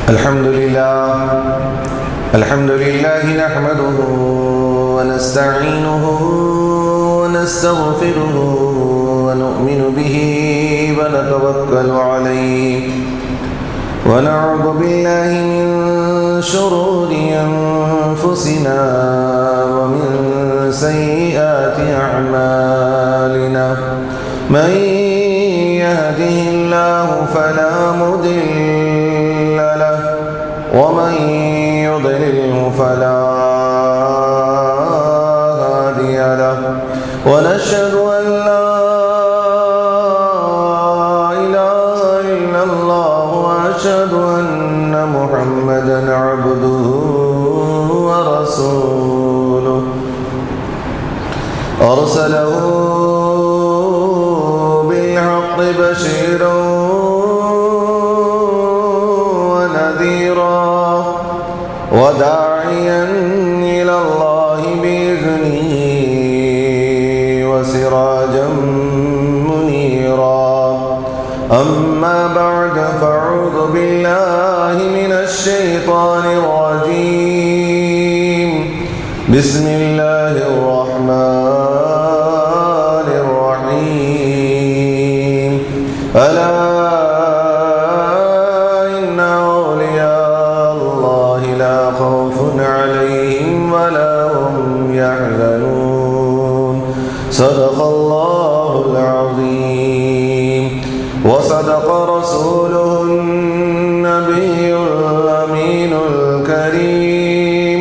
الحمد لله نحمده ونستعينه ونستغفره ونؤمن به ونتوكل عليه ونعوذ بالله من شرور أنفسنا ومن سيئات أعمالنا من يهده الله فلا مضل له ومن يضلله فلا هادي له ونشهد أن لا إله إلا الله وأشهد أن محمدا عبده ورسوله أرسله بالحق بشيرا ونذيرا وداعيا إلى الله بإذنه وسراجا منيرا أما بعد فأعوذ بالله من الشيطان الرجيم بسم الله الرحمن الرحيم ألا إن أولياء الله لا خوف عليهم ولا هم يحزنون صدق الله العظيم وصدق رسوله النبي الأمين الكريم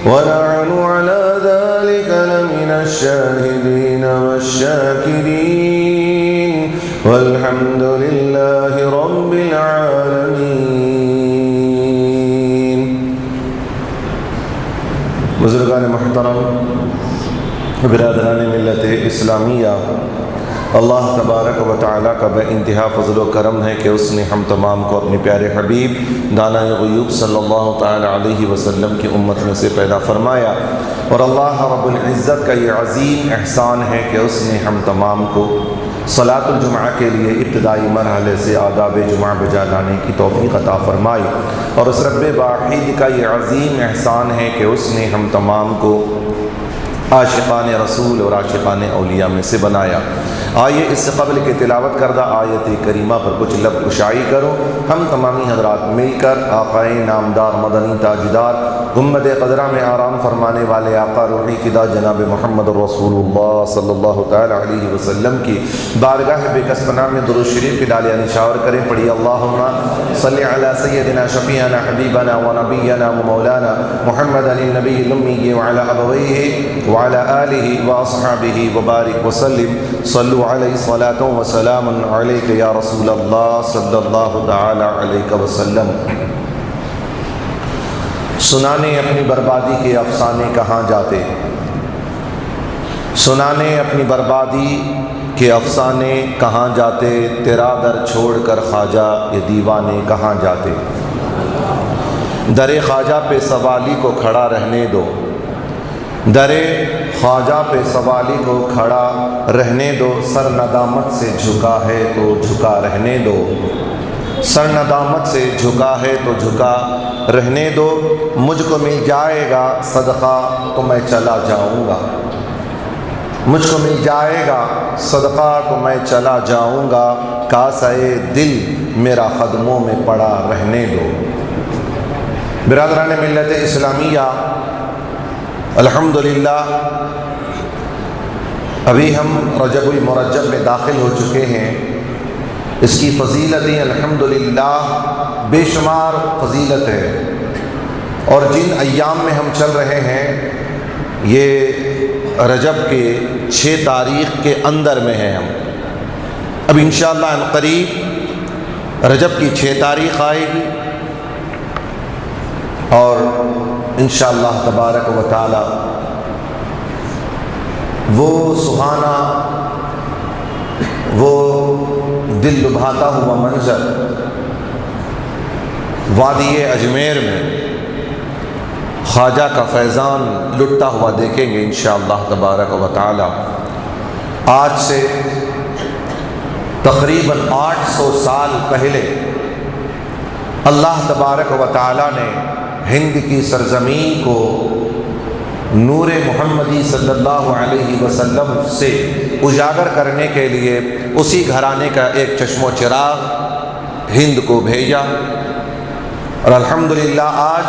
ونحن على ذلك لمن الشاهدين والشاكرين والحمد لله رب العالمين. بزرگان محترم، برادران ملت اسلامیہ، اللہ تبارک و تعالیٰ کا بے انتہا فضل و کرم ہے کہ اس نے ہم تمام کو اپنے پیارے حبیب دانائے غیوب صلی اللہ تعالیٰ علیہ وسلم کی امت میں سے پیدا فرمایا، اور اللہ رب العزت کا یہ عظیم احسان ہے کہ اس نے ہم تمام کو صلاۃ الجمعہ کے لیے ابتدائی مرحلے سے آداب جمعہ بجا لانے کی توفیق عطا فرمائی، اور اس رب واحد کا یہ عظیم احسان ہے کہ اس نے ہم تمام کو عاشقان رسول اور عاشقان اولیاء میں سے بنایا۔ آئیے اس سے قبل کے تلاوت کردہ آیت کریمہ پر کچھ لب کشائی کرو، ہم تمامی حضرات مل کر آقائے نامدار مدنی تاجدار گنبد خضرا میں آرام فرمانے والے آقا روحی فدا جناب محمد رسول اللہ صلی اللہ تعالی علیہ وسلم کی بارگاہ بے کسبنا میں درود شریف کی ڈالیاں نشاور کریں۔ پڑھی اللہم صلی علی سیدنا شفیعنا حبیبنا و نبینا و مولانا محمد النبی الامی وعلی ابویہ وعلی آلہ واصحابہ وبارک وسلم صلو علیہ صلاۃ و سلام علیک یا رسول اللہ صلی اللہ تعالی علیہ وسلم۔ سنانے اپنی بربادی کے افسانے کہاں جاتے، سنانے اپنی بربادی کے افسانے کہاں جاتے، تیرا در چھوڑ کر خواجہ یہ دیوانے کہاں جاتے۔ در خواجہ پہ سوالی کو کھڑا رہنے دو، در خواجہ پہ سوالی کو کھڑا رہنے دو، سر ندامت سے جھکا ہے تو جھکا رہنے دو، سر ندامت سے جھکا ہے تو جھکا رہنے دو، مجھ کو مل جائے گا صدقہ تو میں چلا جاؤں گا، مجھ کو مل جائے گا صدقہ تو میں چلا جاؤں گا، کاسہ دل میرا قدموں میں پڑا رہنے دو۔ برادران ملت اسلامیہ، الحمدللہ ابھی ہم رجب المرجب میں داخل ہو چکے ہیں۔ اس کی فضیلتیں الحمدللہ بے شمار فضیلت ہے، اور جن ایام میں ہم چل رہے ہیں یہ رجب کے 6 تاریخ کے اندر میں ہیں ہم۔ اب انشاءاللہ عنقریب رجب کی 6 تاریخ آئے گی، اور انشاءاللہ تبارک و تعالی وہ سہانا، وہ دل لبھاتا ہوا منظر وادی اجمیر میں خواجہ کا فیضان لٹتا ہوا دیکھیں گے انشاءاللہ تبارک و تعالی۔ آج سے تقریباً 800 سال پہلے اللہ تبارک و تعالی نے ہند کی سرزمین کو نور محمدی صلی اللہ علیہ وسلم سے اجاگر کرنے کے لیے اسی گھرانے کا ایک چشم و چراغ ہند کو بھیجا، اور الحمدللہ آج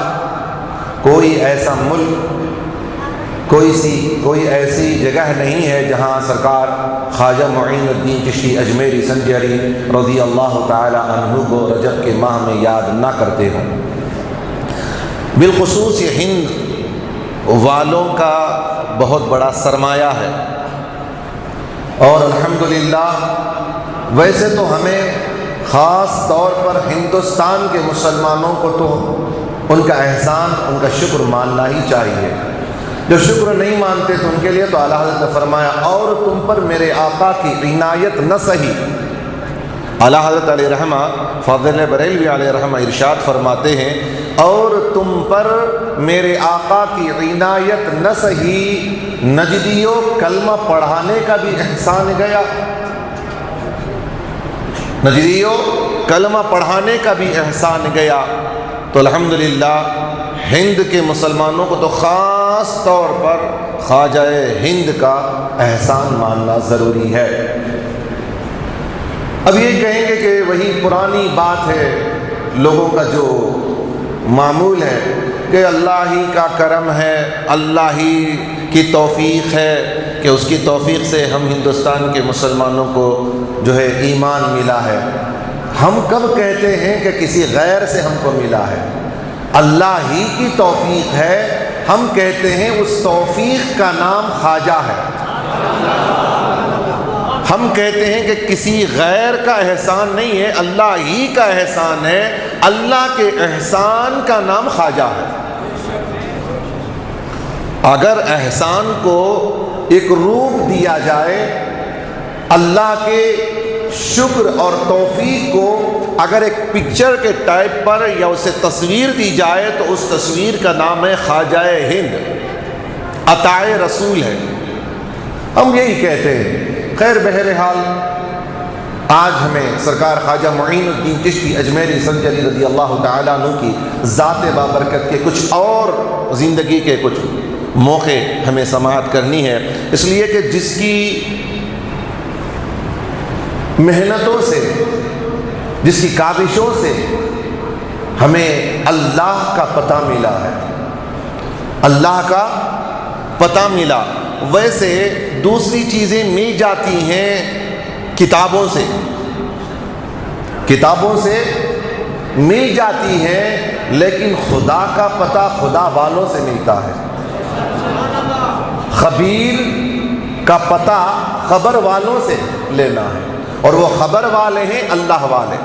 کوئی ایسا ملک، کوئی ایسی جگہ نہیں ہے جہاں سرکار خواجہ معین الدین چشتی اجمیری سنجری رضی اللہ تعالی عنہ کو رجب کے ماہ میں یاد نہ کرتے ہوں۔ بالخصوص یہ ہند والوں کا بہت بڑا سرمایہ ہے، اور الحمدللہ ویسے تو ہمیں خاص طور پر ہندوستان کے مسلمانوں کو تو ان کا احسان، ان کا شکر ماننا ہی چاہیے۔ جو شکر نہیں مانتے تو ان کے لیے تو اعلیٰ حضرت نے فرمایا اور تم پر میرے آقا کی عنایت نہ سہی۔ اعلیٰ حضرت علیہ رحمہ فاضل بریلوی علیہ رحمہ ارشاد فرماتے ہیں اور تم پر میرے آقا کی عنایت نہ سہی، نجدیوں کلمہ پڑھانے کا بھی احسان گیا، نجدیوں کلمہ پڑھانے کا بھی احسان گیا۔ تو الحمدللہ ہند کے مسلمانوں کو تو خاص طور پر خواجہ ہند کا احسان ماننا ضروری ہے۔ اب یہ کہیں گے کہ وہی پرانی بات ہے، لوگوں کا جو معمول ہے کہ اللہ ہی کا کرم ہے، اللہ ہی کی توفیق ہے کہ اس کی توفیق سے ہم ہندوستان کے مسلمانوں کو جو ہے ایمان ملا ہے۔ ہم کب کہتے ہیں کہ کسی غیر سے ہم کو ملا ہے؟ اللہ ہی کی توفیق ہے، ہم کہتے ہیں اس توفیق کا نام خواجہ ہے۔ ہم کہتے ہیں کہ کسی غیر کا احسان نہیں ہے، اللہ ہی کا احسان ہے، اللہ کے احسان کا نام خواجہ ہے۔ اگر احسان کو ایک روپ دیا جائے، اللہ کے شکر اور توفیق کو اگر ایک پکچر کے ٹائپ پر یا اسے تصویر دی جائے تو اس تصویر کا نام ہے خواجہ ہند، عطائے رسول ہے، ہم یہی کہتے ہیں۔ خیر بہرحال آج ہمیں سرکار خواجہ معین الدین چشتی اجمیری سنجری رضی اللہ تعالیٰ عنہ کی ذات بابرکت کے کچھ اور زندگی کے کچھ موقع ہمیں سماعت کرنی ہے، اس لیے کہ جس کی محنتوں سے، جس کی کاوشوں سے ہمیں اللہ کا پتہ ملا ہے، اللہ کا پتہ ملا، ویسے دوسری چیزیں مل جاتی ہیں کتابوں سے، کتابوں سے مل جاتی ہیں، لیکن خدا کا پتہ خدا والوں سے ملتا ہے۔ خبیر کا پتہ خبر والوں سے لینا ہے، اور وہ خبر والے ہیں اللہ والے۔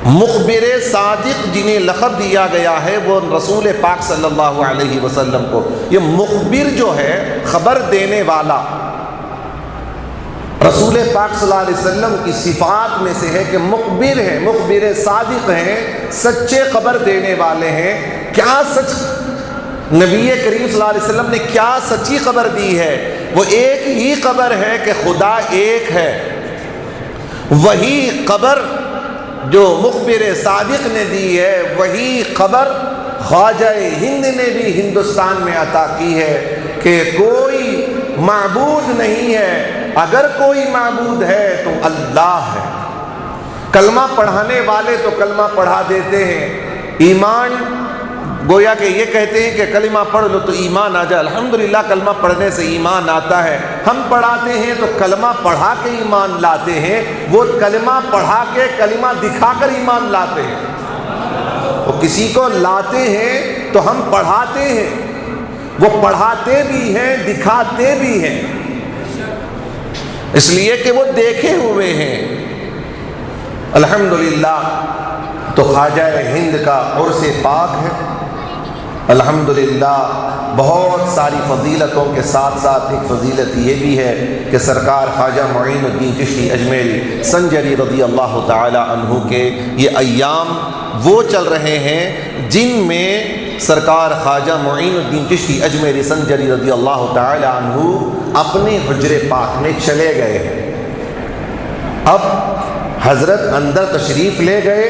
مخبر صادق جنہیں لقب دیا گیا ہے وہ رسول پاک صلی اللہ علیہ وسلم کو، یہ مخبر جو ہے خبر دینے والا، رسول پاک صلی اللہ علیہ وسلم کی صفات میں سے ہے کہ مخبر ہے، مخبر صادق ہیں، سچے خبر دینے والے ہیں۔ کیا سچ نبی کریم صلی اللہ علیہ وسلم نے کیا سچی خبر دی ہے؟ وہ ایک ہی خبر ہے کہ خدا ایک ہے۔ وہی خبر جو مخبر صادق نے دی ہے، وہی خبر خواجہ ہند نے بھی ہندوستان میں عطا کی ہے کہ کوئی معبود نہیں ہے، اگر کوئی معبود ہے تو اللہ ہے۔ کلمہ پڑھانے والے تو کلمہ پڑھا دیتے ہیں، ایمان گویا کہ یہ کہتے ہیں کہ کلمہ پڑھ لو تو ایمان آ جائے۔ الحمدللہ کلمہ پڑھنے سے ایمان آتا ہے، ہم پڑھاتے ہیں تو کلمہ پڑھا کے ایمان لاتے ہیں، وہ کلمہ پڑھا کے کلمہ دکھا کر ایمان لاتے ہیں۔ وہ کسی کو لاتے ہیں تو ہم پڑھاتے ہیں، وہ پڑھاتے بھی ہیں دکھاتے بھی ہیں، اس لیے کہ وہ دیکھے ہوئے ہیں۔ الحمدللہ تو خواجہ ہند کا عرس پاک ہے، الحمدللہ بہت ساری فضیلتوں کے ساتھ ساتھ ایک فضیلت یہ بھی ہے کہ سرکار خواجہ معین الدین چشتی اجمیری سنجری رضی اللہ تعالی عنہ کے یہ ایام وہ چل رہے ہیں جن میں سرکار خواجہ معین الدین چشتی اجمیری سنجری رضی اللہ تعالی عنہ اپنے حجر پاک میں چلے گئے ہیں۔ اب حضرت اندر تشریف لے گئے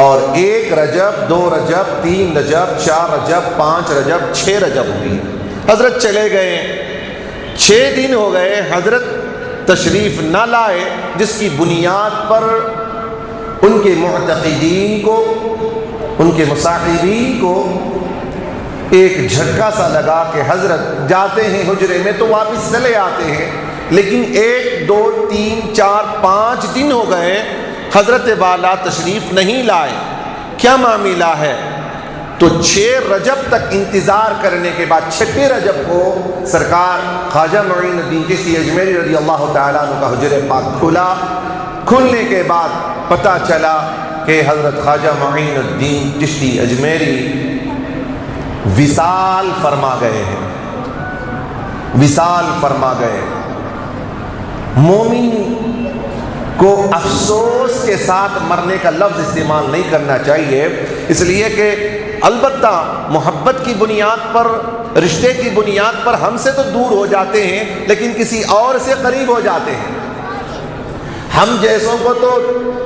اور 1 رجب 2 رجب 3 رجب 4 رجب 5 رجب 6 رجب ہوئی، حضرت چلے گئے، 6 دن ہو گئے حضرت تشریف نہ لائے، جس کی بنیاد پر ان کے معتقدین کو، ان کے مصاحبین کو ایک جھٹکا سا لگا کہ حضرت جاتے ہیں حجرے میں تو واپس چلے آتے ہیں، لیکن 1 2 3 4 5 دن ہو گئے حضرت والا تشریف نہیں لائے، کیا معاملہ ہے؟ تو 6 رجب تک انتظار کرنے کے بعد 6 رجب کو سرکار خواجہ معین الدین چشتی اجمیری رضی اللہ تعالیٰ عنہ کا حجر پاک کھلا، کھلنے کے بعد پتہ چلا کہ حضرت خواجہ معین الدین چشتی اجمیری وصال فرما گئے ہیں، وصال فرما گئے۔ مومن کو افسوس کے ساتھ مرنے کا لفظ استعمال نہیں کرنا چاہیے، اس لیے کہ البتہ محبت کی بنیاد پر، رشتے کی بنیاد پر ہم سے تو دور ہو جاتے ہیں، لیکن کسی اور سے قریب ہو جاتے ہیں۔ ہم جیسوں کو تو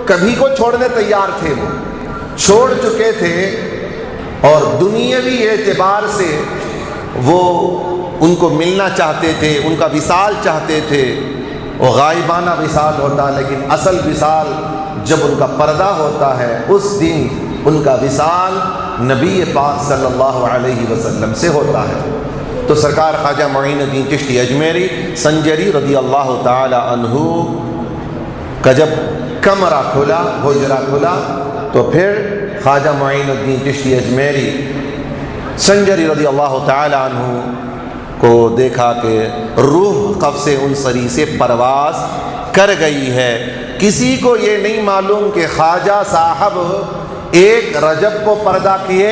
کبھی کو چھوڑنے تیار تھے، وہ چھوڑ چکے تھے، اور دنیاوی اعتبار سے وہ ان کو ملنا چاہتے تھے، ان کا وصال چاہتے تھے، وہ غائبانہ وصال ہوتا، لیکن اصل وصال جب ان کا پردہ ہوتا ہے اس دن ان کا وصال نبی پاک صلی اللہ علیہ وسلم سے ہوتا ہے۔ تو سرکار خواجہ معین الدین چشتی اجمیری سنجری رضی اللہ تعالی عنہ کا جب کمرہ کھلا، حجرہ کھلا، تو پھر خواجہ معین الدین چشتی اجمیری سنجری رضی اللہ تعالی عنہ کو دیکھا کہ روح قفس انصری سے پرواز کر گئی ہے۔ کسی کو یہ نہیں معلوم کہ خواجہ صاحب 1 رجب کو پردہ کیے،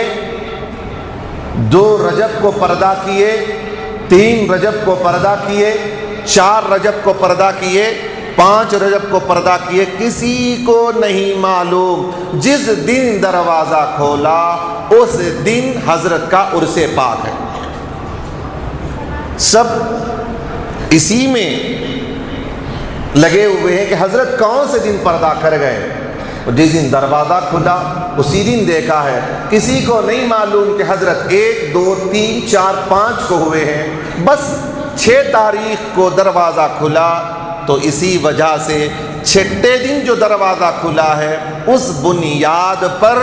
2 رجب کو پردہ کیے، 3 رجب کو پردہ کیے، 4 رجب کو پردہ کیے، 5 رجب کو پردہ کیے، کسی کو نہیں معلوم۔ جس دن دروازہ کھولا اس دن حضرت کا عرس پاک ہے، سب اسی میں لگے ہوئے ہیں کہ حضرت کون سے دن پردہ کر گئے۔ جس دن دروازہ کھلا اسی دن دیکھا ہے، کسی کو نہیں معلوم کہ حضرت 1 2 3 4 5 کو ہوئے ہیں، بس 6 تاریخ کو دروازہ کھلا، تو اسی وجہ سے 6 دن جو دروازہ کھلا ہے اس بنیاد پر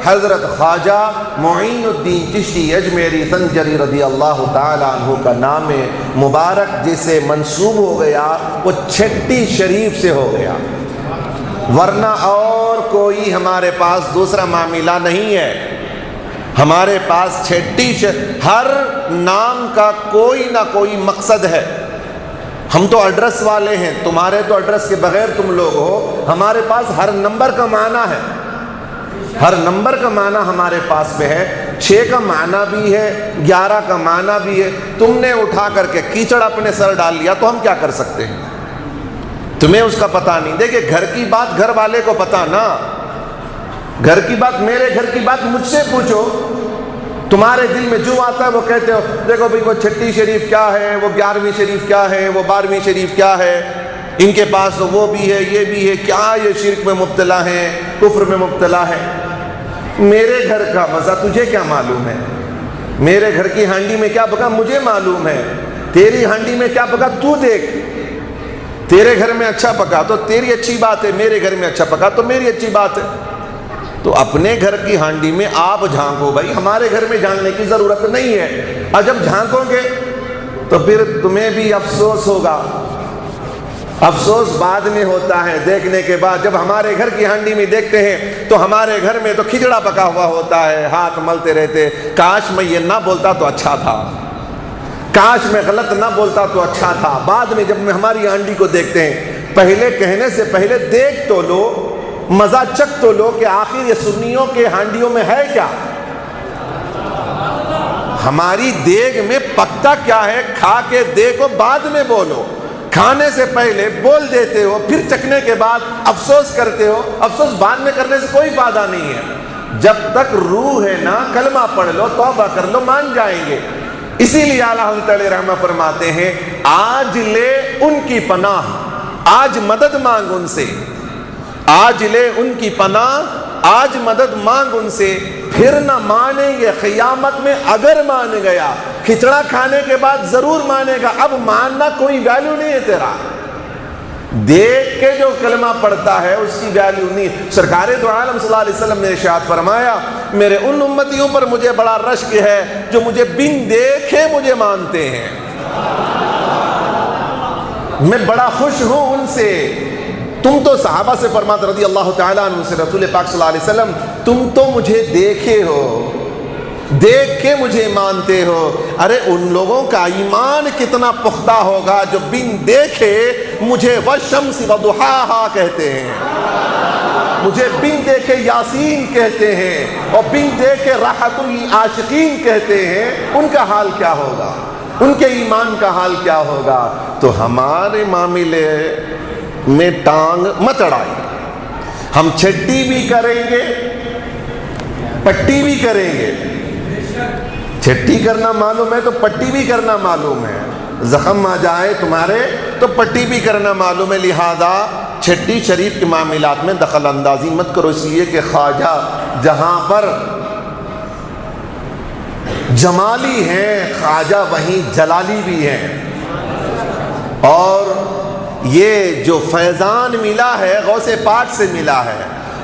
حضرت خواجہ معین الدین چشتی اجمیری سنجری رضی اللہ تعالیٰ عنہ کا نام مبارک جسے منسوب ہو گیا وہ چھٹی شریف سے ہو گیا، ورنہ اور کوئی ہمارے پاس دوسرا معاملہ نہیں ہے۔ ہمارے پاس ہر نام کا کوئی نہ کوئی مقصد ہے۔ ہم تو ایڈریس والے ہیں، تمہارے تو ایڈریس کے بغیر تم لوگ ہو، ہمارے پاس ہر نمبر کا معنی ہے، ہر نمبر کا معنی ہمارے پاس پہ ہے، 6 کا معنی بھی ہے، 11 کا معنی بھی ہے۔ تم نے اٹھا کر کے کیچڑ اپنے سر ڈال لیا تو ہم کیا کر سکتے ہیں؟ تمہیں اس کا پتہ نہیں۔ دیکھیں گھر کی بات گھر والے کو پتہ نا، گھر کی بات، میرے گھر کی بات مجھ سے پوچھو، تمہارے دل میں جو آتا ہے وہ کہتے ہو، دیکھو بھئی وہ 6 شریف کیا ہے، وہ 11ویں شریف کیا ہے، وہ 12ویں شریف کیا ہے، ان کے پاس تو وہ بھی ہے یہ بھی ہے، کیا یہ شرک میں مبتلا ہیں، کفر میں مبتلا ہے۔ میرے گھر کا مزہ تجھے کیا معلوم ہے؟ میرے گھر کی ہانڈی میں کیا پکا مجھے معلوم ہے، تیری ہانڈی میں کیا پکا تو دیکھ، تیرے گھر میں اچھا پکا تو تیری اچھی بات ہے، میرے گھر میں اچھا پکا تو میری اچھی بات ہے۔ تو اپنے گھر کی ہانڈی میں آپ جھانکو بھائی، ہمارے گھر میں جھانکنے کی ضرورت نہیں ہے، اور جب جھانکو گے تو پھر تمہیں بھی افسوس ہوگا۔ افسوس بعد میں ہوتا ہے دیکھنے کے بعد، جب ہمارے گھر کی ہانڈی میں دیکھتے ہیں تو ہمارے گھر میں تو کھچڑا پکا ہوا ہوتا ہے، ہاتھ ملتے رہتے، کاش میں یہ نہ بولتا تو اچھا تھا، کاش میں غلط نہ بولتا تو اچھا تھا۔ بعد میں جب میں ہماری ہانڈی کو دیکھتے ہیں، پہلے کہنے سے پہلے دیکھ تو لو، مزہ چک تو لو کہ آخر یہ سنیوں کے ہانڈیوں میں ہے کیا، ہماری دیگ میں پکتا کیا ہے، کھا کے دیکھو بعد میں بولو۔ کھانے سے پہلے بول دیتے ہو، پھر چکھنے کے بعد افسوس کرتے ہو، افسوس بعد میں کرنے سے کوئی فائدہ نہیں ہے۔ جب تک روح ہے نا، کلمہ پڑھ لو، توبہ کر لو، مان جائیں گے۔ اسی لیے اعلیٰ حضرت علیہ رحمہ فرماتے ہیں، آج لے ان کی پناہ آج مدد مانگ ان سے، آج لے ان کی پناہ، آج مدد مانگ ان سے، پھر نہ مانیں گے قیامت میں۔ اگر مان گیا کھچڑا کھانے کے بعد ضرور مانے گا، اب ماننا کوئی ویلیو نہیں ہے تیرا۔ دیکھ کے جو کلمہ پڑھتا ہے اس کی ویلیو نہیں۔ سرکار دو عالم صلی اللہ علیہ وسلم نے ارشاد فرمایا، میرے ان امتیوں پر مجھے بڑا رشک ہے جو مجھے بن دیکھے مجھے مانتے ہیں، میں بڑا خوش ہوں ان سے۔ تم تو صحابہ سے فرماتے رضی اللہ تعالیٰ عنہ سے، رسول پاک صلی اللہ علیہ وسلم تم تو مجھے دیکھے ہو، دیکھ کے مجھے مانتے ہو۔ ارے ان لوگوں کا ایمان کتنا پختہ ہوگا جو بن دیکھے مجھے والشمس وضحاہا کہتے ہیں، مجھے بن دیکھے یاسین کہتے ہیں، اور بن دیکھے راحت العاشقین کہتے ہیں۔ ان کا حال کیا ہوگا، ان کے ایمان کا حال کیا ہوگا؟ تو ہمارے معاملے میں ٹانگ مت اڑائی، ہم چھٹی بھی کریں گے پٹی بھی کریں گے۔ چھٹی کرنا معلوم ہے تو پٹی بھی کرنا معلوم ہے، زخم آ جائے تمہارے تو پٹی بھی کرنا معلوم ہے۔ لہذا چھٹی شریف کے معاملات میں دخل اندازی مت کرو، اس لیے کہ خواجہ جہاں پر جمالی ہیں خواجہ وہیں جلالی بھی ہیں، اور یہ جو فیضان ملا ہے غوث پاک سے ملا ہے،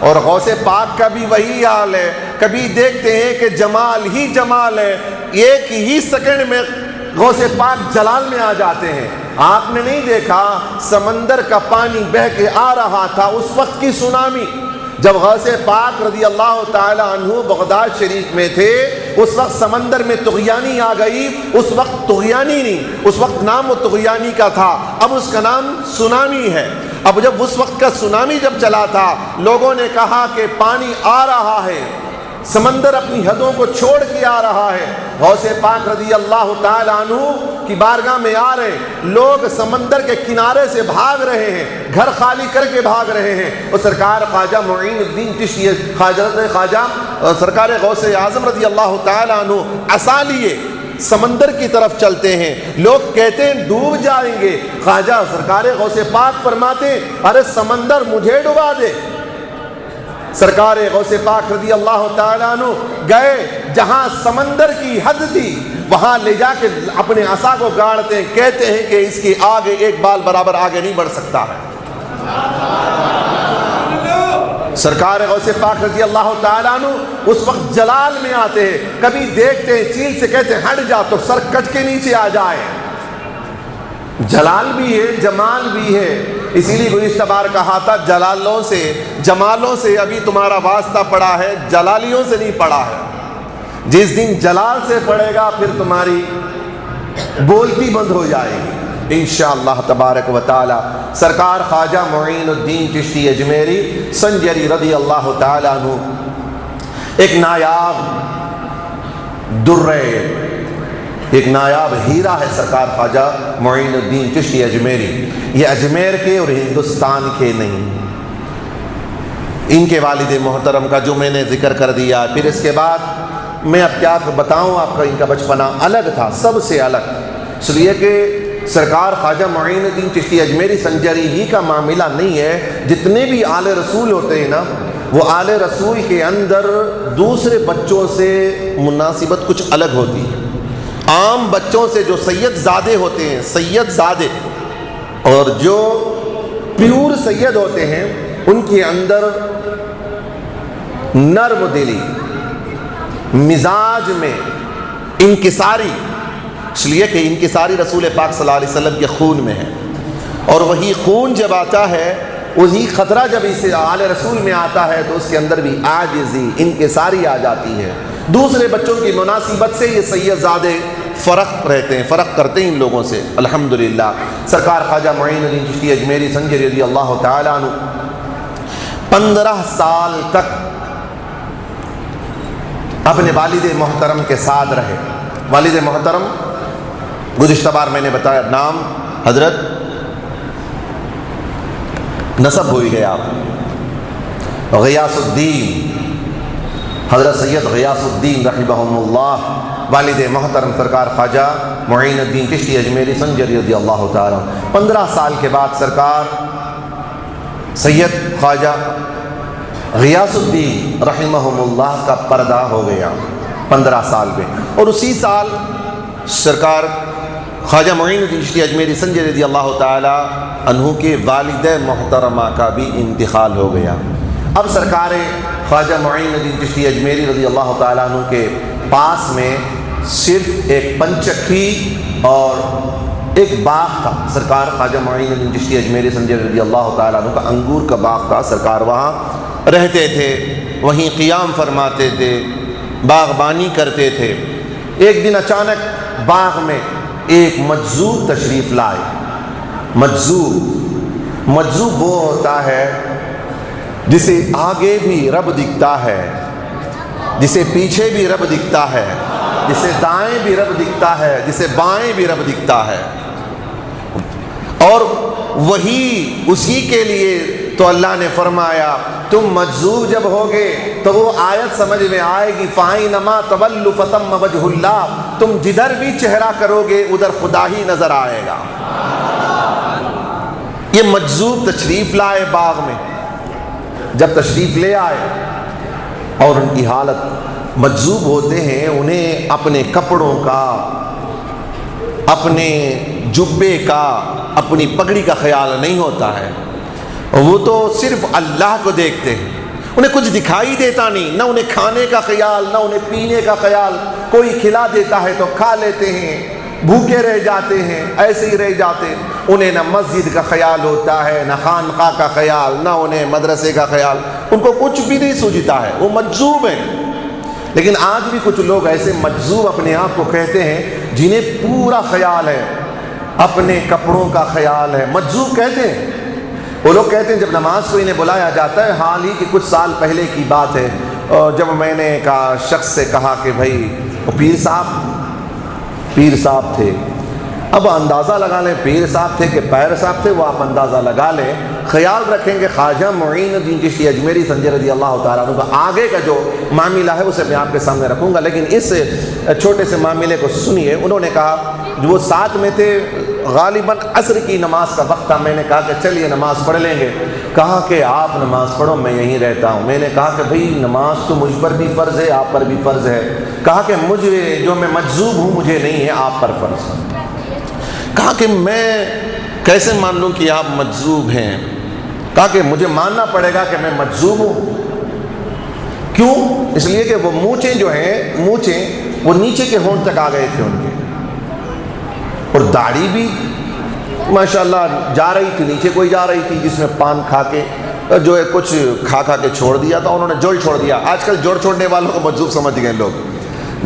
اور غوث پاک کا بھی وہی حال ہے۔ کبھی دیکھتے ہیں کہ جمال ہی جمال ہے، ایک ہی سیکنڈ میں غوث پاک جلال میں آ جاتے ہیں۔ آپ نے نہیں دیکھا سمندر کا پانی بہہ کے آ رہا تھا اس وقت کی سونامی، جب غوث پاک رضی اللہ تعالی عنہ بغداد شریف میں تھے، اس وقت سمندر میں طغیانی آ گئی۔ اس وقت طغیانی نہیں، اس وقت نام وہ طغیانی کا تھا، اب اس کا نام سونامی ہے۔ اب جب اس وقت کا سونامی جب چلا تھا، لوگوں نے کہا کہ پانی آ رہا ہے، سمندر اپنی حدوں کو چھوڑ کے آ رہا ہے۔ غوث پاک رضی اللہ تعالی عنہ کی بارگاہ میں آ رہے، لوگ سمندر کے کنارے سے بھاگ رہے ہیں، گھر خالی کر کے بھاگ رہے ہیں، اور سرکار خواجہ معین الدین چشتی خواجہ سرکار غوث اعظم رضی اللہ تعالی عنہ عصا لیے سمندر کی طرف چلتے ہیں۔ لوگ کہتے ہیں ڈوب جائیں گے، خواجہ سرکار غوث پاک فرماتے ہیں ارے سمندر مجھے ڈبا دے۔ سرکار غوث پاک رضی اللہ تعالیٰ عنہ گئے جہاں سمندر کی حد تھی، وہاں لے جا کے اپنے عصا کو گاڑتے ہیں، کہتے ہیں کہ اس کی آگے ایک بال برابر آگے نہیں بڑھ سکتا ہے۔ سرکار غوث پاک رضی اللہ تعالیٰ عنہ اس وقت جلال میں آتے ہیں، کبھی دیکھتے ہیں چیل سے کہتے ہیں ہٹ جا تو سر کٹ کے نیچے آ جائے۔ جلال بھی ہے جمال بھی ہے، اسی لیے گزشتہ بار کہا تھا جلالوں سے جمالوں سے ابھی تمہارا واسطہ پڑا ہے، جلالیوں سے نہیں پڑا ہے۔ جس دن جلال سے پڑے گا پھر تمہاری بولتی بند ہو جائے گی انشاءاللہ تبارک و تعالی۔ سرکار خواجہ معین الدین چشتی اجمیری سنجری رضی اللہ تعالیٰ عنہ ایک نایاب درے، ایک نایاب ہیرا ہے سرکار خواجہ معین الدین چشتی اجمیری۔ یہ اجمیر کے اور ہندوستان کے نہیں، ان کے والد محترم کا جو میں نے ذکر کر دیا۔ پھر اس کے بعد میں اب کیا بتاؤں، آپ کا ان کا بچپنا الگ تھا، سب سے الگ، اس لیے کہ سرکار خواجہ معین الدین چشتی اجمیری سنجری ہی کا معاملہ نہیں ہے۔ جتنے بھی آل رسول ہوتے ہیں نا، وہ آل رسول کے اندر دوسرے بچوں سے مناسبت کچھ الگ ہوتی ہے۔ عام بچوں سے جو سید زادے ہوتے ہیں، سید زادے، اور جو پیور سید ہوتے ہیں، ان کے اندر نرم دلی، مزاج میں انکساری، اس لیے کہ انکساری رسول پاک صلی اللہ علیہ وسلم کے خون میں ہے، اور وہی خون جب آتا ہے، وہی خطرہ جب اسے آل رسول میں آتا ہے تو اس کے اندر بھی عاجزی انکساری آ جاتی ہے۔ دوسرے بچوں کی مناسبت سے یہ سید زادے فرق رہتے ہیں، فرق کرتے ہیں ان لوگوں سے الحمدللہ۔ سرکار خواجہ معین الدین چشتی اجمیری سنجری رضی اللہ تعالیٰ عنہ 15 سال تک اپنے والد محترم کے ساتھ رہے۔ والد محترم گزشتہ بار میں نے بتایا نام حضرت نسب ہوئی گیا غیاث الدین، حضرت سید غیاث الدین رحمہ اللہ، والد محترم سرکار خواجہ معین الدین چشتی اجمیری سنجری رضی اللہ تعالیٰ۔ 15 سال کے بعد سرکار سید خواجہ غیاث الدین رحمہم اللہ کا پردہ ہو گیا 15 سال میں، اور اسی سال سرکار خواجہ معین الدین چشتی اجمیری سنجر رضی اللہ تعالی عنہ کے والد محترمہ کا بھی انتقال ہو گیا۔ اب سرکار خواجہ معین الدین چشتی اجمیری رضی اللہ تعالیٰ عنہ کے پاس میں صرف ایک پنچکی اور ایک باغ تھا۔ سرکار خواجہ معین الدین چشتی اجمیری سنجر رضی اللہ تعالیٰ عنہ کا انگور کا باغ تھا۔ سرکار وہاں رہتے تھے، وہیں قیام فرماتے تھے، باغبانی کرتے تھے۔ ایک دن اچانک باغ میں ایک مجذوب تشریف لائے۔ مجذوب وہ ہوتا ہے جسے آگے بھی رب دکھتا ہے، جسے پیچھے بھی رب دکھتا ہے، جسے دائیں بھی رب دکھتا ہے، جسے بائیں بھی رب دکھتا ہے، اور وہی اسی کے لیے تو اللہ نے فرمایا تم مجذوب جب ہوگے تو وہ آیت سمجھ میں آئے گی فَأَيْنَمَا تَوَلُّوا فَثَمَّ وَجْهُ اللَّهِ، تم جدھر بھی چہرہ کرو گے ادھر خدا ہی نظر آئے گا۔ یہ مجذوب تشریف لائے باغ میں۔ جب تشریف لے آئے اور ان کی حالت، مجذوب ہوتے ہیں، انہیں اپنے کپڑوں کا، اپنے جبے کا، اپنی پگڑی کا خیال نہیں ہوتا ہے، وہ تو صرف اللہ کو دیکھتے ہیں، انہیں کچھ دکھائی دیتا نہیں، نہ انہیں کھانے کا خیال، نہ انہیں پینے کا خیال، کوئی کھلا دیتا ہے تو کھا لیتے ہیں، بھوکے رہ جاتے ہیں، ایسے ہی رہ جاتے ہیں۔ انہیں نہ مسجد کا خیال ہوتا ہے، نہ خانقاہ کا خیال، نہ انہیں مدرسے کا خیال، ان کو کچھ بھی نہیں سوجھتا ہے، وہ مجذوب ہیں۔ لیکن آج بھی کچھ لوگ ایسے مجذوب اپنے آپ کو کہتے ہیں جنہیں پورا خیال ہے، اپنے کپڑوں کا خیال ہے، مجذوب کہتے ہیں۔ وہ لوگ کہتے ہیں جب نماز کو انہیں بلایا جاتا ہے، حال ہی کی کچھ سال پہلے کی بات ہے، جب میں نے شخص سے کہا کہ بھائی وہ پیر صاحب تھے، اب اندازہ لگا لیں پیر صاحب تھے کہ پیر صاحب تھے، وہ آپ اندازہ لگا لیں۔ خیال رکھیں کہ خواجہ معین الدین چشتی اجمیری سنجر رضی اللہ تعالیٰ عنہ کا آگے کا جو معاملہ ہے اسے میں آپ کے سامنے رکھوں گا، لیکن اس چھوٹے سے معاملے کو سنیے۔ انہوں نے کہا، وہ ساتھ میں تھے، غالباً عصر کی نماز کا وقت تھا، میں نے کہا کہ چلیے نماز پڑھ لیں گے۔ کہا کہ آپ نماز پڑھو، میں یہیں رہتا ہوں۔ میں نے کہا کہ بھئی نماز تو مجھ پر بھی فرض ہے، آپ پر بھی فرض ہے۔ کہا کہ مجھے جو میں مجذوب ہوں مجھے نہیں ہے، آپ پر فرض ہے۔ کہا کہ میں کیسے مان لوں کہ آپ مجذوب ہیں؟ کہا کہ مجھے ماننا پڑے گا کہ میں مجذوب ہوں۔ کیوں؟ اس لیے کہ وہ مونچھیں جو ہیں، مونچھیں وہ نیچے کے ہونٹ تک آ گئے تھے ان کے، اور داڑھی بھی ماشاءاللہ جا رہی تھی، نیچے کوئی جا رہی تھی، جس میں پان کھا کے جو ہے کچھ کھا کے چھوڑ دیا تھا، انہوں نے جوڑ چھوڑ دیا۔ آج کل جوڑ چھوڑنے والوں کو مجذوب سمجھ گئے لوگ۔